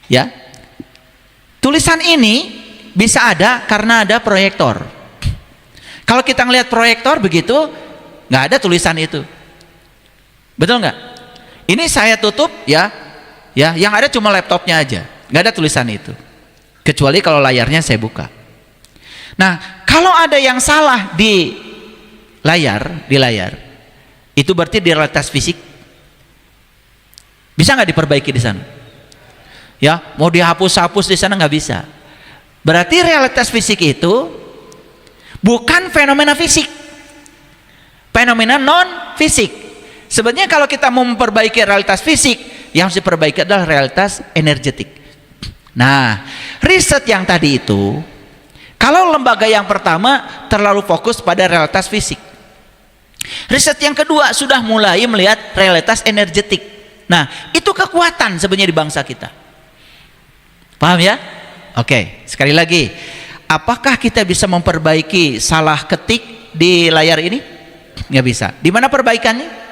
S1: Ya. Tulisan ini bisa ada karena ada proyektor. Kalau kita ngelihat proyektor begitu, nggak ada tulisan itu. Betul nggak? Ini saya tutup ya. Ya, yang ada cuma laptopnya aja, nggak ada tulisan itu, kecuali kalau layarnya saya buka. Nah, kalau ada yang salah di layar, itu berarti di realitas fisik. Bisa nggak diperbaiki di sana? Ya, mau dihapus-hapus di sana nggak bisa. Berarti realitas fisik itu bukan fenomena fisik, fenomena non fisik. Sebenarnya kalau kita mau memperbaiki realitas fisik, yang harus diperbaiki adalah realitas energetik. Nah, riset yang tadi itu, kalau lembaga yang pertama terlalu fokus pada realitas fisik, riset yang kedua sudah mulai melihat realitas energetik. Nah, itu kekuatan sebenarnya di bangsa kita. Paham ya? Oke, sekali lagi, apakah kita bisa memperbaiki salah ketik di layar ini? Nggak bisa. Di mana perbaikannya?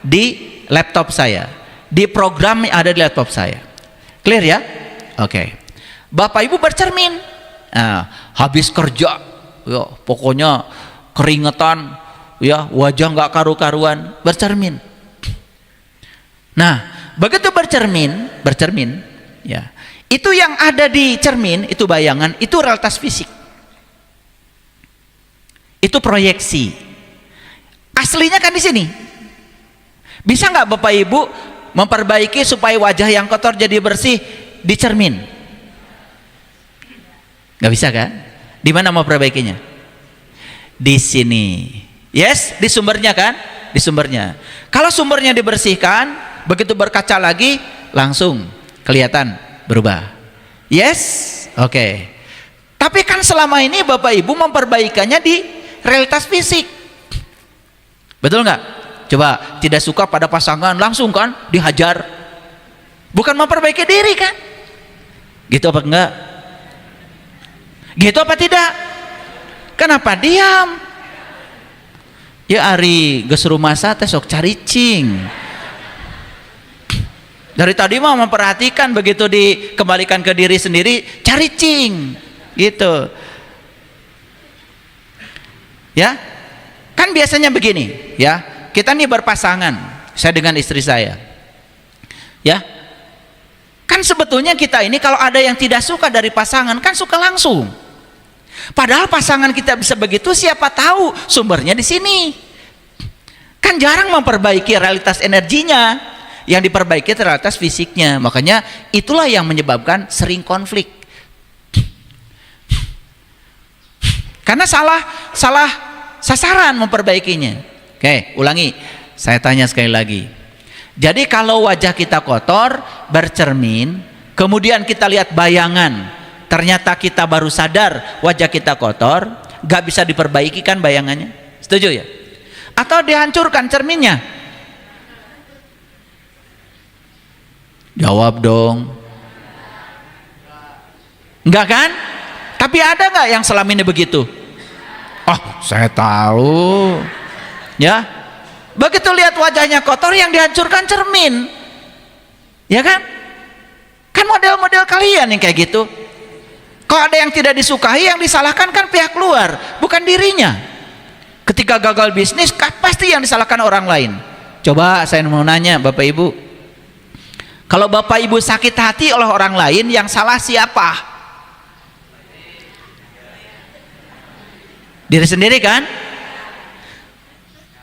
S1: Di laptop saya, di program yang ada di laptop saya. Clear ya? Oke. Bapak Ibu bercermin. Nah, habis kerja, ya, pokoknya keringetan, ya, wajah nggak karu-karuan, bercermin. Nah, begitu bercermin, ya, itu yang ada di cermin, itu bayangan, itu realitas fisik. Itu proyeksi. Aslinya kan di sini. Bisa nggak Bapak Ibu memperbaiki supaya wajah yang kotor jadi bersih di cermin? Nggak bisa kan? Di mana mau perbaikinya? Di sini. Yes, di sumbernya kan? Di sumbernya. Kalau sumbernya dibersihkan, begitu berkaca lagi langsung kelihatan berubah. Yes, oke. Tapi kan selama ini Bapak Ibu memperbaikannya di realitas fisik. Betul nggak? Coba, tidak suka pada pasangan langsung kan dihajar, bukan memperbaiki diri kan? Gitu apa enggak? Gitu apa tidak? Kenapa diam? Ya ari geus rumasa teh sok caricing. Dari tadi mah memperhatikan, begitu dikembalikan ke diri sendiri caricing gitu. Ya, kan biasanya begini ya, kita nih berpasangan, saya dengan istri saya ya, kan sebetulnya kita ini kalau ada yang tidak suka dari pasangan kan suka langsung, padahal pasangan kita bisa begitu, siapa tahu sumbernya di sini. Kan jarang memperbaiki realitas energinya, yang diperbaiki realitas fisiknya. Makanya itulah yang menyebabkan sering konflik, karena salah sasaran memperbaikinya. Oke, ulangi, saya tanya sekali lagi. Jadi kalau wajah kita kotor, bercermin, kemudian kita lihat bayangan, ternyata kita baru sadar wajah kita kotor, gak bisa diperbaiki kan bayangannya? Setuju ya? Atau dihancurkan cerminnya? Jawab dong. Enggak kan? Tapi ada nggak yang selama ini begitu? Oh, saya tahu. Ya, begitu lihat wajahnya kotor, yang dihancurkan cermin. Ya kan? Kan model-model kalian yang kayak gitu. Kalau ada yang tidak disukai, yang disalahkan kan pihak luar, bukan dirinya. Ketika gagal bisnis, pasti yang disalahkan orang lain. Coba saya mau nanya Bapak Ibu, kalau Bapak Ibu sakit hati oleh orang lain, yang salah siapa? Diri sendiri kan?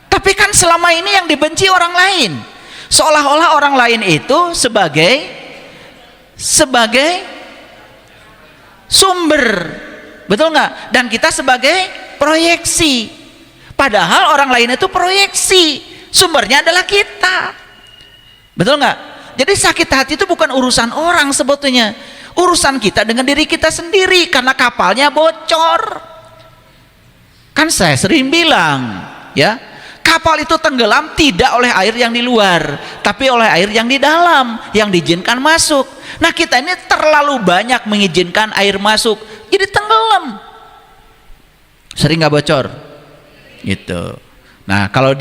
S1: Tapi kan selama ini yang dibenci orang lain, seolah-olah orang lain itu sebagai sumber, betul nggak? Dan kita sebagai proyeksi, padahal orang lain itu proyeksi, sumbernya adalah kita, betul nggak? Jadi sakit hati itu bukan urusan orang sebetulnya, urusan kita dengan diri kita sendiri, karena kapalnya bocor. Kan saya sering bilang ya, kapal itu tenggelam tidak oleh air yang di luar, tapi oleh air yang di dalam, yang diizinkan masuk. Nah kita ini terlalu banyak mengizinkan air masuk, jadi tenggelam. Sering nggak bocor gitu. Nah kalau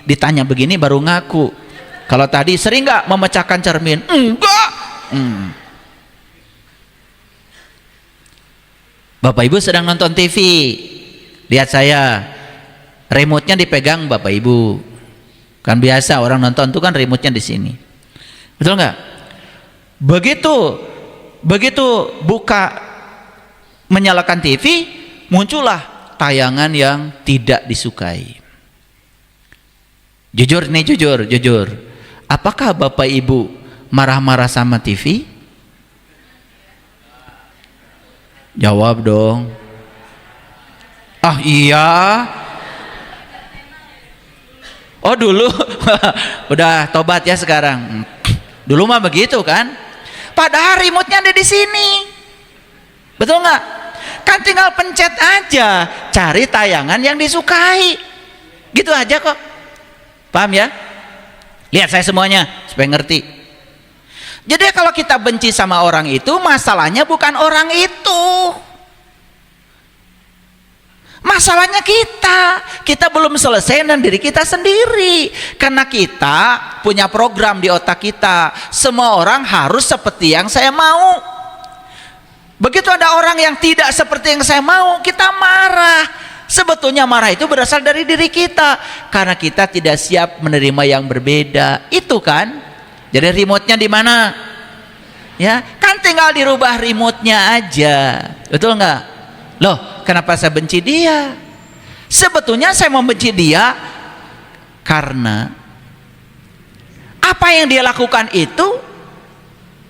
S1: ditanya begini baru ngaku. Kalau tadi sering nggak memecahkan cermin? Enggak. Bapak Ibu sedang nonton TV, lihat saya, remote-nya dipegang Bapak Ibu. Kan biasa orang nonton tuh kan remote-nya di sini. Betul nggak? Begitu buka, menyalakan TV, muncullah tayangan yang tidak disukai. Jujur nih, jujur. Apakah Bapak Ibu marah-marah sama TV? Jawab dong. Ah iya. Oh dulu udah tobat ya sekarang. Dulu mah begitu kan? Padahal remote-nya ada di sini. Betul nggak? Kan tinggal pencet aja, cari tayangan yang disukai. Gitu aja kok. Paham ya? Lihat saya semuanya supaya ngerti. Jadi kalau kita benci sama orang itu, masalahnya bukan orang itu. Masalahnya kita belum selesai dengan diri kita sendiri. Karena kita punya program di otak kita, semua orang harus seperti yang saya mau. Begitu ada orang yang tidak seperti yang saya mau, kita marah. Sebetulnya marah itu berasal dari diri kita, karena kita tidak siap menerima yang berbeda. Itu kan. Jadi remote-nya di mana? Ya, kan tinggal dirubah remote-nya aja. Betul nggak? Loh, kenapa saya benci dia? Sebetulnya saya membenci dia karena apa yang dia lakukan itu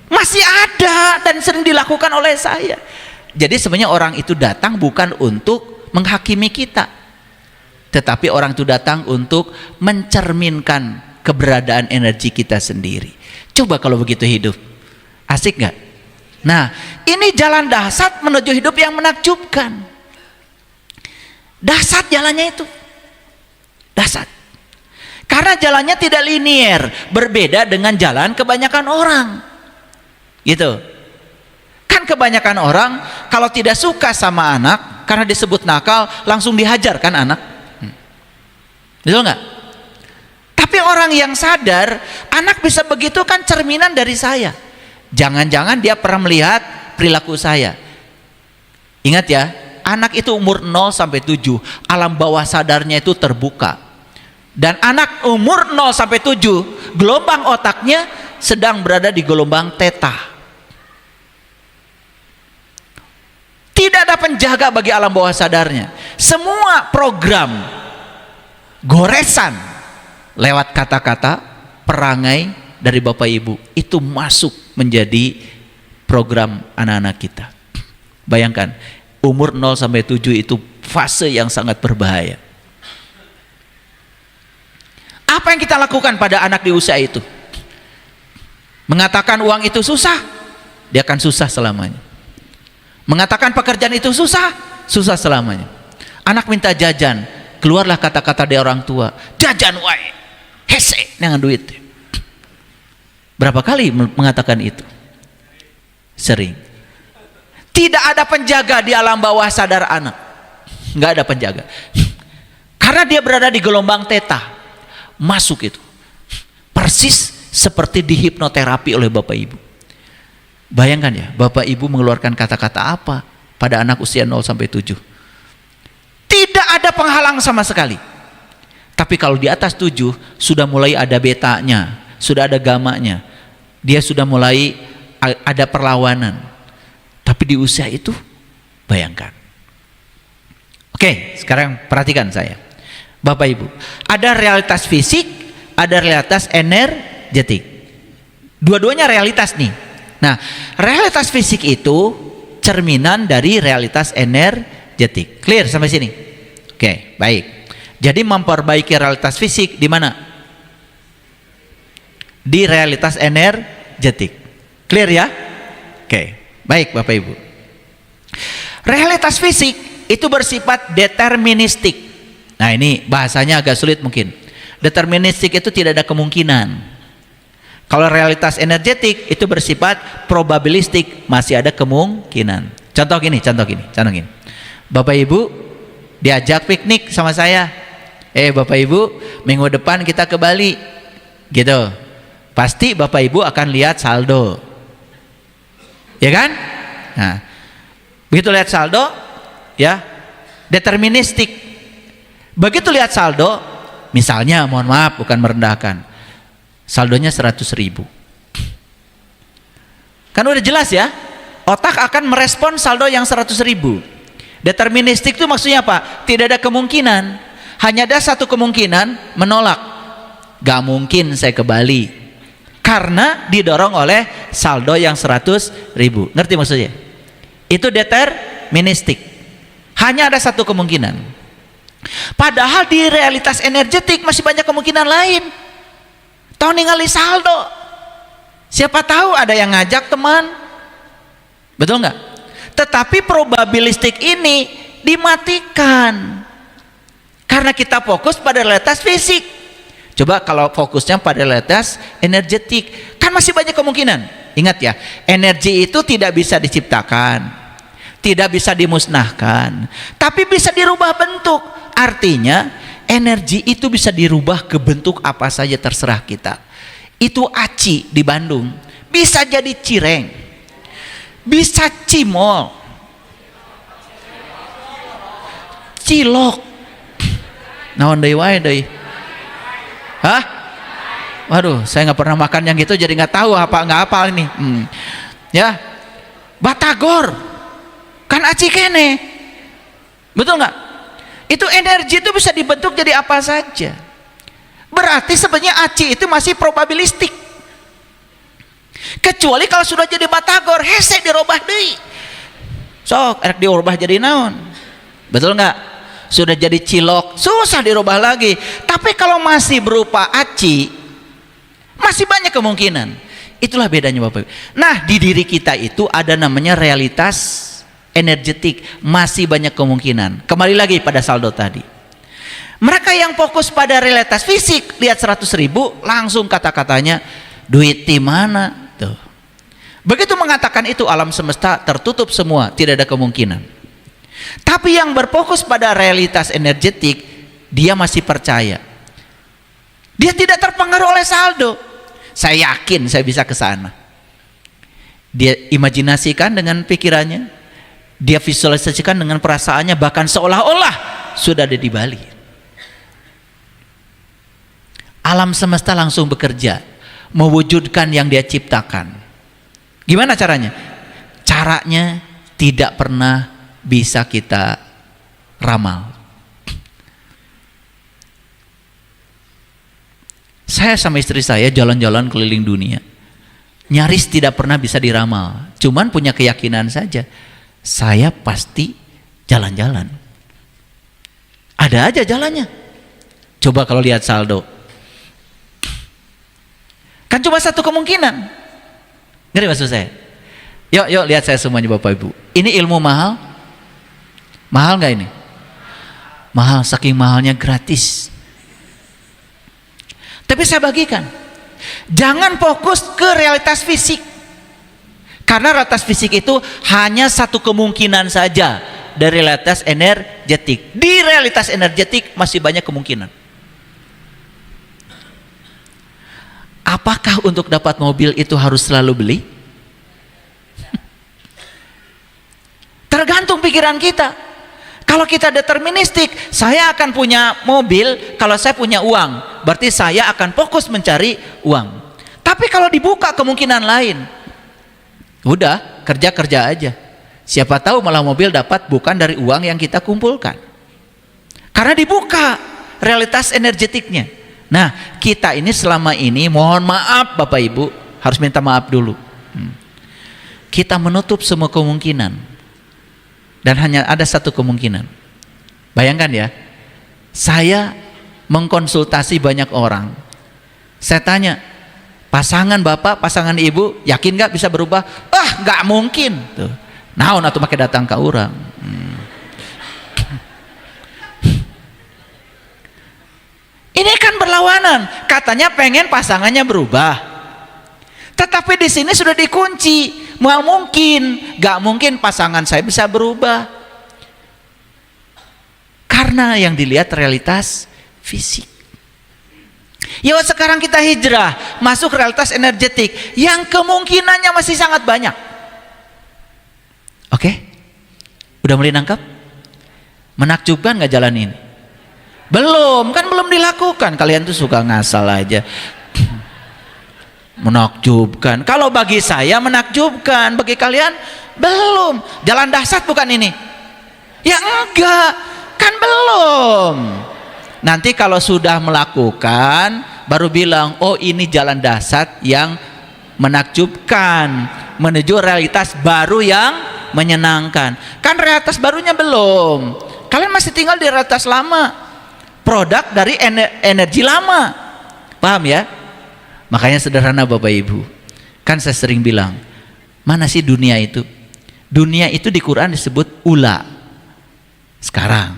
S1: masih ada dan sering dilakukan oleh saya. Jadi sebenarnya orang itu datang bukan untuk menghakimi kita, tetapi orang itu datang untuk mencerminkan keberadaan energi kita sendiri. Coba kalau begitu hidup, asik nggak? Nah, ini jalan dahsyat menuju hidup yang menakjubkan. Dahsyat jalannya itu, dahsyat. Karena jalannya tidak linier, berbeda dengan jalan kebanyakan orang. Gitu. Kan kebanyakan orang kalau tidak suka sama anak karena disebut nakal langsung dihajar kan anak. Betul nggak? Tapi orang yang sadar anak bisa begitu kan cerminan dari saya. Jangan-jangan dia pernah melihat perilaku saya. Ingat ya, anak itu umur 0 sampai 7, alam bawah sadarnya itu terbuka. Dan anak umur 0 sampai 7, gelombang otaknya sedang berada di gelombang theta. Tidak ada penjaga bagi alam bawah sadarnya. Semua program goresan lewat kata-kata, perangai dari Bapak Ibu itu masuk menjadi program anak-anak kita. Bayangkan, umur 0 sampai 7 itu fase yang sangat berbahaya. Apa yang kita lakukan pada anak di usia itu? Mengatakan uang itu susah, dia akan susah selamanya. Mengatakan pekerjaan itu susah, susah selamanya. Anak minta jajan, keluarlah kata-kata dari orang tua, jajan wae, hese dengan duit. Berapa kali mengatakan itu? Sering. Tidak ada penjaga di alam bawah sadar anak, nggak ada penjaga, karena dia berada di gelombang theta. Masuk itu persis seperti dihipnoterapi oleh Bapak Ibu. Bayangkan ya, Bapak Ibu mengeluarkan kata-kata apa pada anak usia 0 sampai 7? Tidak ada penghalang sama sekali. Tapi kalau di atas 7 sudah mulai ada betanya, sudah ada gamanya, dia sudah mulai ada perlawanan. Tapi di usia itu, bayangkan. Oke, sekarang perhatikan saya. Bapak Ibu, ada realitas fisik, ada realitas energetik. Dua-duanya realitas nih. Nah, realitas fisik itu cerminan dari realitas energetik. Clear sampai sini? Oke, baik. Jadi memperbaiki realitas fisik di mana? Di realitas energetik. Clear ya? Oke, baik Bapak Ibu. Realitas fisik itu bersifat deterministik. Nah, ini bahasanya agak sulit mungkin. Deterministik itu tidak ada kemungkinan. Kalau realitas energetik itu bersifat probabilistik, masih ada kemungkinan. Contoh gini. Bapak Ibu diajak piknik sama saya. Bapak Ibu, minggu depan kita ke Bali. Gitu. Pasti Bapak Ibu akan lihat saldo. Ya kan? Nah, begitu lihat saldo, ya, deterministik. Begitu lihat saldo, misalnya, mohon maaf, bukan merendahkan, saldonya 100.000. Kan udah jelas ya, otak akan merespon saldo yang 100.000. Deterministik itu maksudnya apa? Tidak ada kemungkinan, hanya ada satu kemungkinan, menolak. Gak mungkin saya ke Bali, karena didorong oleh saldo yang 100.000. Ngerti maksudnya? Itu deterministik, hanya ada satu kemungkinan. Padahal di realitas energetik masih banyak kemungkinan lain. Tahu ningali saldo, siapa tahu ada yang ngajak teman, betul nggak? Tetapi probabilistik ini dimatikan karena kita fokus pada realitas fisik. Coba kalau fokusnya pada realitas energetik, kan masih banyak kemungkinan. Ingat ya, energi itu tidak bisa diciptakan, tidak bisa dimusnahkan, tapi bisa dirubah bentuk. Artinya energi itu bisa dirubah ke bentuk apa saja, terserah kita. Itu aci di Bandung bisa jadi cireng, bisa cimol, cilok, naon deui wae deui. Hah? Waduh, saya nggak pernah makan yang gitu, jadi nggak tahu nggak hafal ini. Ya, batagor, kan aci kene, betul nggak? Itu energi itu bisa dibentuk jadi apa saja. Berarti sebenarnya aci itu masih probabilistik. Kecuali kalau sudah jadi batagor, hese dirubah deui. Sok erek diubah jadi naon? Betul nggak? Sudah jadi cilok, susah dirubah lagi. Tapi kalau masih berupa aci, masih banyak kemungkinan. Itulah bedanya Bapak Ibu. Nah, di diri kita itu ada namanya realitas energetik, masih banyak kemungkinan. Kembali lagi pada saldo tadi. Mereka yang fokus pada realitas fisik, lihat 100.000, langsung kata-katanya, duit di mana? Tuh. Begitu mengatakan itu, alam semesta tertutup semua, tidak ada kemungkinan. Tapi yang berfokus pada realitas energetik, dia masih percaya. Dia tidak terpengaruh oleh saldo. Saya yakin saya bisa ke sana. Dia imajinasikan dengan pikirannya, dia visualisasikan dengan perasaannya, bahkan seolah-olah sudah ada di Bali. Alam semesta langsung bekerja, mewujudkan yang dia ciptakan. Gimana caranya? Caranya tidak pernah bisa kita ramal. Saya sama istri saya jalan-jalan keliling dunia, nyaris tidak pernah bisa diramal. Cuman punya keyakinan saja, saya pasti jalan-jalan. Ada aja jalannya. Coba kalau lihat saldo, kan cuma satu kemungkinan. Ngerti maksud saya? Yuk lihat saya semuanya Bapak Ibu. Ini ilmu mahal? Mahal nggak ini? Mahal, saking mahalnya gratis. Tapi saya bagikan, jangan fokus ke realitas fisik, karena realitas fisik itu hanya satu kemungkinan saja dari realitas energetik. Di realitas energetik masih banyak kemungkinan. Apakah untuk dapat mobil itu harus selalu beli? Tergantung pikiran kita. Kalau kita deterministik, saya akan punya mobil kalau saya punya uang, berarti saya akan fokus mencari uang. Tapi kalau dibuka kemungkinan lain, udah kerja aja. Siapa tahu malah mobil dapat bukan dari uang yang kita kumpulkan, karena dibuka realitas energetiknya. Nah, kita ini selama ini, mohon maaf Bapak Ibu, harus minta maaf dulu. Kita menutup semua kemungkinan dan hanya ada satu kemungkinan. Bayangkan ya, saya mengkonsultasi banyak orang. Saya tanya, pasangan Bapak, pasangan Ibu, yakin nggak bisa berubah? Nggak mungkin. Tuh. Naon atuh make datang ke orang. Ini kan berlawanan. Katanya pengen pasangannya berubah, tetapi di sini sudah dikunci. Mal mungkin, gak mungkin pasangan saya bisa berubah, karena yang dilihat realitas fisik. Ya sekarang kita hijrah masuk realitas energetik yang kemungkinannya masih sangat banyak. Oke? Udah mulai nangkap? Menakjubkan gak jalan ini? Belum, kan belum dilakukan. Kalian tuh suka ngasal aja. Menakjubkan. Kalau bagi saya menakjubkan, bagi kalian belum. Jalan dahsyat bukan ini? Ya enggak, kan belum. Nanti kalau sudah melakukan, baru bilang, oh ini jalan dahsyat yang menakjubkan, menuju realitas baru yang menyenangkan. Kan realitas barunya belum. Kalian masih tinggal di realitas lama, produk dari energi lama. Paham ya? Makanya sederhana Bapak Ibu, kan saya sering bilang, mana sih dunia itu? Dunia itu di Quran disebut ula, sekarang.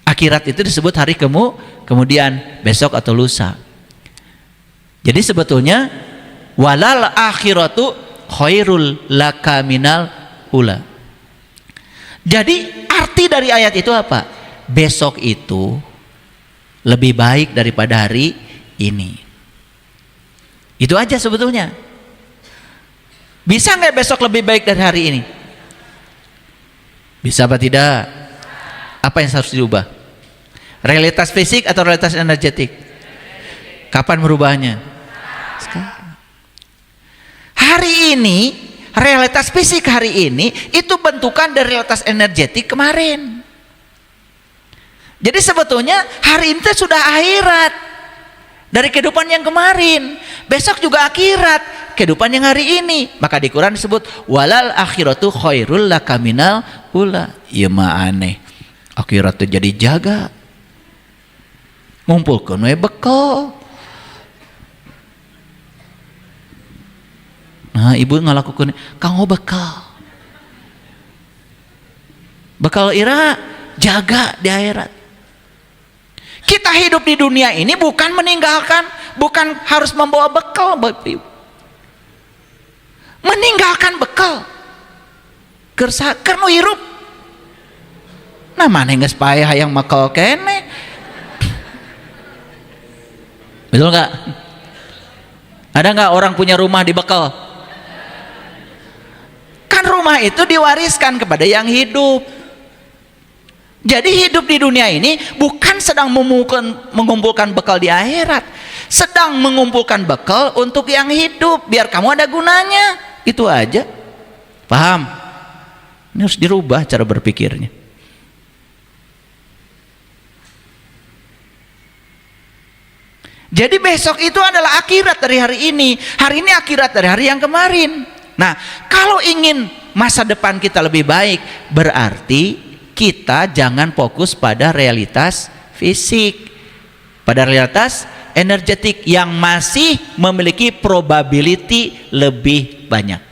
S1: Akhirat itu disebut hari kemudian, besok atau lusa. Jadi sebetulnya walal akhiratu khairul laka minal ula. Jadi arti dari ayat itu apa? Besok itu lebih baik daripada hari ini. Itu aja sebetulnya. Bisa nggak besok lebih baik dari hari ini? Bisa apa tidak? Apa yang harus diubah? Realitas fisik atau realitas energetik? Kapan merubahnya? Sekarang. Hari ini, realitas fisik hari ini itu bentukan dari realitas energetik kemarin. Jadi sebetulnya hari ini sudah akhirat dari kehidupan yang kemarin. Besok juga akhirat, kehidupan yang hari ini. Maka di Quran disebut walal akhiratu khairul laka minal ula. Ya mah aneh. Akhirat itu jadi jaga. Ngumpulkeun we bekal. Nah, ibu ngalakukeun kanggo bekal. Bekal ira jaga di akhirat. Kita hidup di dunia ini bukan meninggalkan, bukan harus membawa bekal. meninggalkan bekal kersakeun nu hirup. Nah maneh geus paeh hayang makal kene. Betul nggak? Ada nggak orang punya rumah di bekal? Kan rumah itu diwariskan kepada yang hidup. Jadi hidup di dunia ini bukan sedang mengumpulkan bekal di akhirat, sedang mengumpulkan bekal untuk yang hidup, biar kamu ada gunanya. Itu aja. Paham? Ini harus dirubah cara berpikirnya. Jadi besok itu adalah akhirat dari hari ini akhirat dari hari yang kemarin. Nah, kalau ingin masa depan kita lebih baik, berarti kita jangan fokus pada realitas fisik, pada realitas energetik yang masih memiliki probability lebih banyak.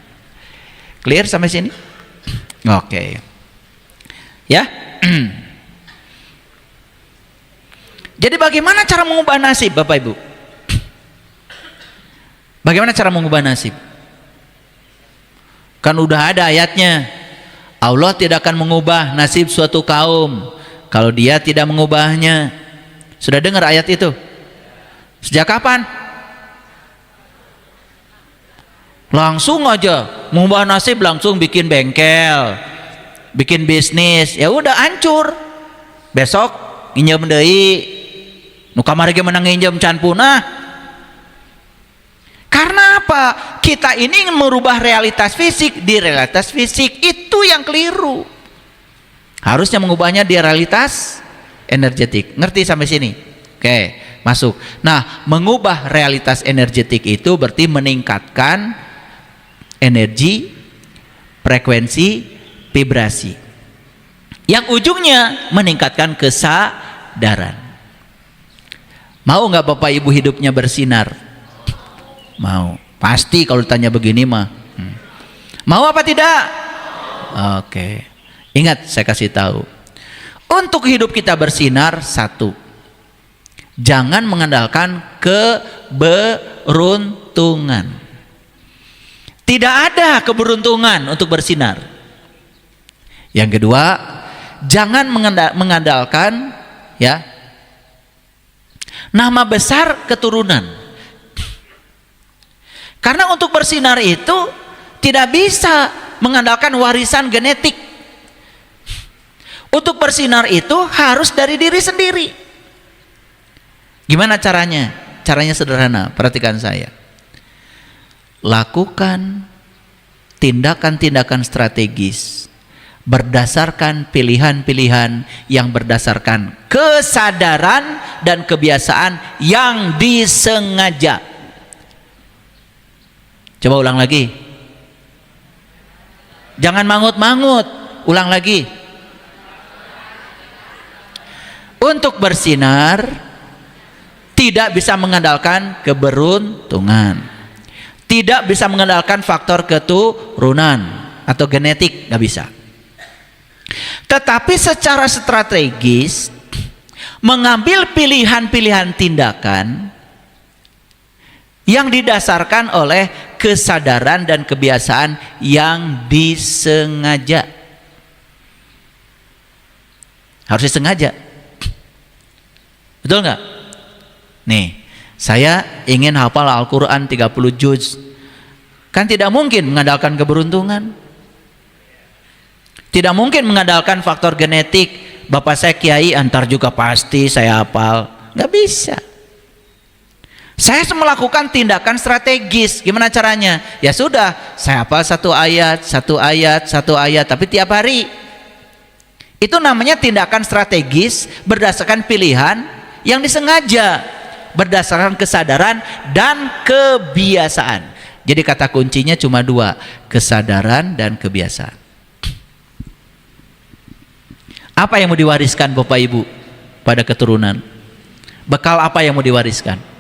S1: Clear sampai sini? Oke. Ya. Jadi bagaimana cara mengubah nasib, Bapak Ibu? Bagaimana cara mengubah nasib? Kan udah ada ayatnya. Allah tidak akan mengubah nasib suatu kaum kalau dia tidak mengubahnya. Sudah dengar ayat itu? Sejak kapan? Langsung aja mengubah nasib, langsung bikin bengkel, bikin bisnis, ya udah hancur. Besok nginjem deui. Nu kamari ge menang nginjem can punah. Karena apa? Kita ini ingin merubah realitas fisik di realitas fisik, itu yang keliru. Harusnya mengubahnya di realitas energetik. Ngerti sampai sini? Oke, masuk. Nah, mengubah realitas energetik itu berarti meningkatkan energi, frekuensi, vibrasi. Yang ujungnya meningkatkan kesadaran. Mau nggak Bapak Ibu hidupnya bersinar? Mau. Pasti kalau ditanya begini mah. Mau apa tidak? Oke. Ingat saya kasih tahu. Untuk hidup kita bersinar, satu, jangan mengandalkan keberuntungan. Tidak ada keberuntungan untuk bersinar. Yang kedua, jangan mengandalkan ya nama besar keturunan. Karena untuk bersinar itu tidak bisa mengandalkan warisan genetik. Untuk bersinar itu harus dari diri sendiri. Gimana caranya? Caranya sederhana, perhatikan saya. Lakukan tindakan-tindakan strategis berdasarkan pilihan-pilihan yang berdasarkan kesadaran dan kebiasaan yang disengaja. Coba ulang lagi. Jangan mangut-mangut. Ulang lagi. Untuk bersinar tidak bisa mengandalkan keberuntungan. Tidak bisa mengandalkan faktor keturunan atau genetik, nggak bisa. Tetapi secara strategis mengambil pilihan-pilihan tindakan yang didasarkan oleh kesadaran dan kebiasaan yang disengaja. Harus disengaja. Betul nggak? Nih, saya ingin hafal Al-Quran 30 juz. Kan tidak mungkin mengandalkan keberuntungan. Tidak mungkin mengandalkan faktor genetik. Bapak saya kiai, antar juga pasti saya hafal. Nggak bisa. Saya melakukan tindakan strategis. Gimana caranya? Ya sudah, saya hafal satu ayat, tapi tiap hari. Itu namanya tindakan strategis berdasarkan pilihan yang disengaja, berdasarkan kesadaran dan kebiasaan. Jadi kata kuncinya cuma dua, kesadaran dan kebiasaan. Apa yang mau diwariskan Bapak Ibu pada keturunan? Bekal apa yang mau diwariskan?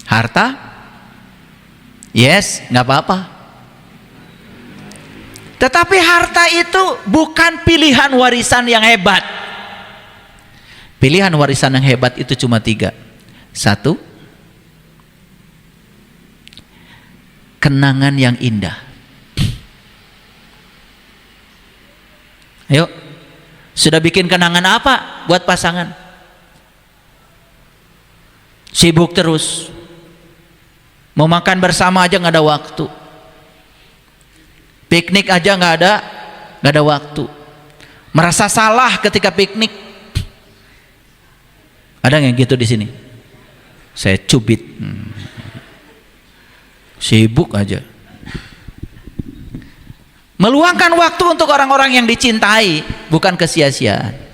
S1: Harta? Yes, nggak apa-apa. Tetapi harta itu bukan pilihan warisan yang hebat. Pilihan warisan yang hebat itu cuma 3. 1, kenangan yang indah. Ayo, sudah bikin kenangan apa buat pasangan? Sibuk terus, mau makan bersama aja nggak ada waktu, piknik aja nggak ada waktu, merasa salah ketika piknik. Ada yang gitu di sini? Saya cubit, sibuk aja. Meluangkan waktu untuk orang-orang yang dicintai, bukan kesia-siaan.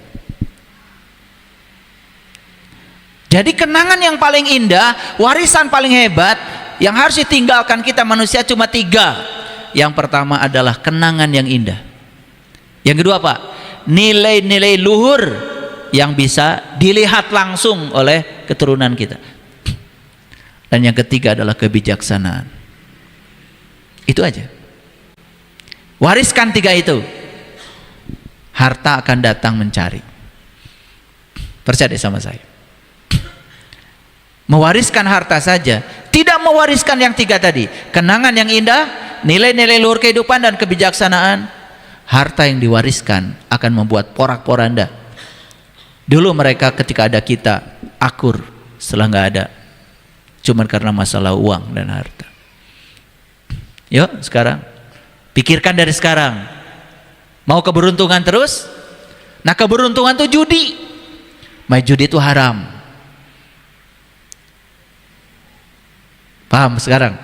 S1: Jadi kenangan yang paling indah, warisan paling hebat yang harus ditinggalkan kita manusia cuma 3. Yang pertama adalah kenangan yang indah. Yang kedua apa? Nilai-nilai luhur yang bisa dilihat langsung oleh keturunan kita. Dan yang ketiga adalah kebijaksanaan. Itu aja. Wariskan 3 itu, harta akan datang mencari. Percaya deh sama saya. Mewariskan harta saja, tidak mewariskan yang 3 tadi, kenangan yang indah, nilai-nilai luhur kehidupan dan kebijaksanaan, harta yang diwariskan akan membuat porak-poranda. Dulu mereka ketika ada kita akur, setelah nggak ada, cuman karena masalah uang dan harta. Yuk sekarang, pikirkan dari sekarang. Mau keberuntungan terus? Nah, keberuntungan itu judi. Main judi itu haram. Paham sekarang?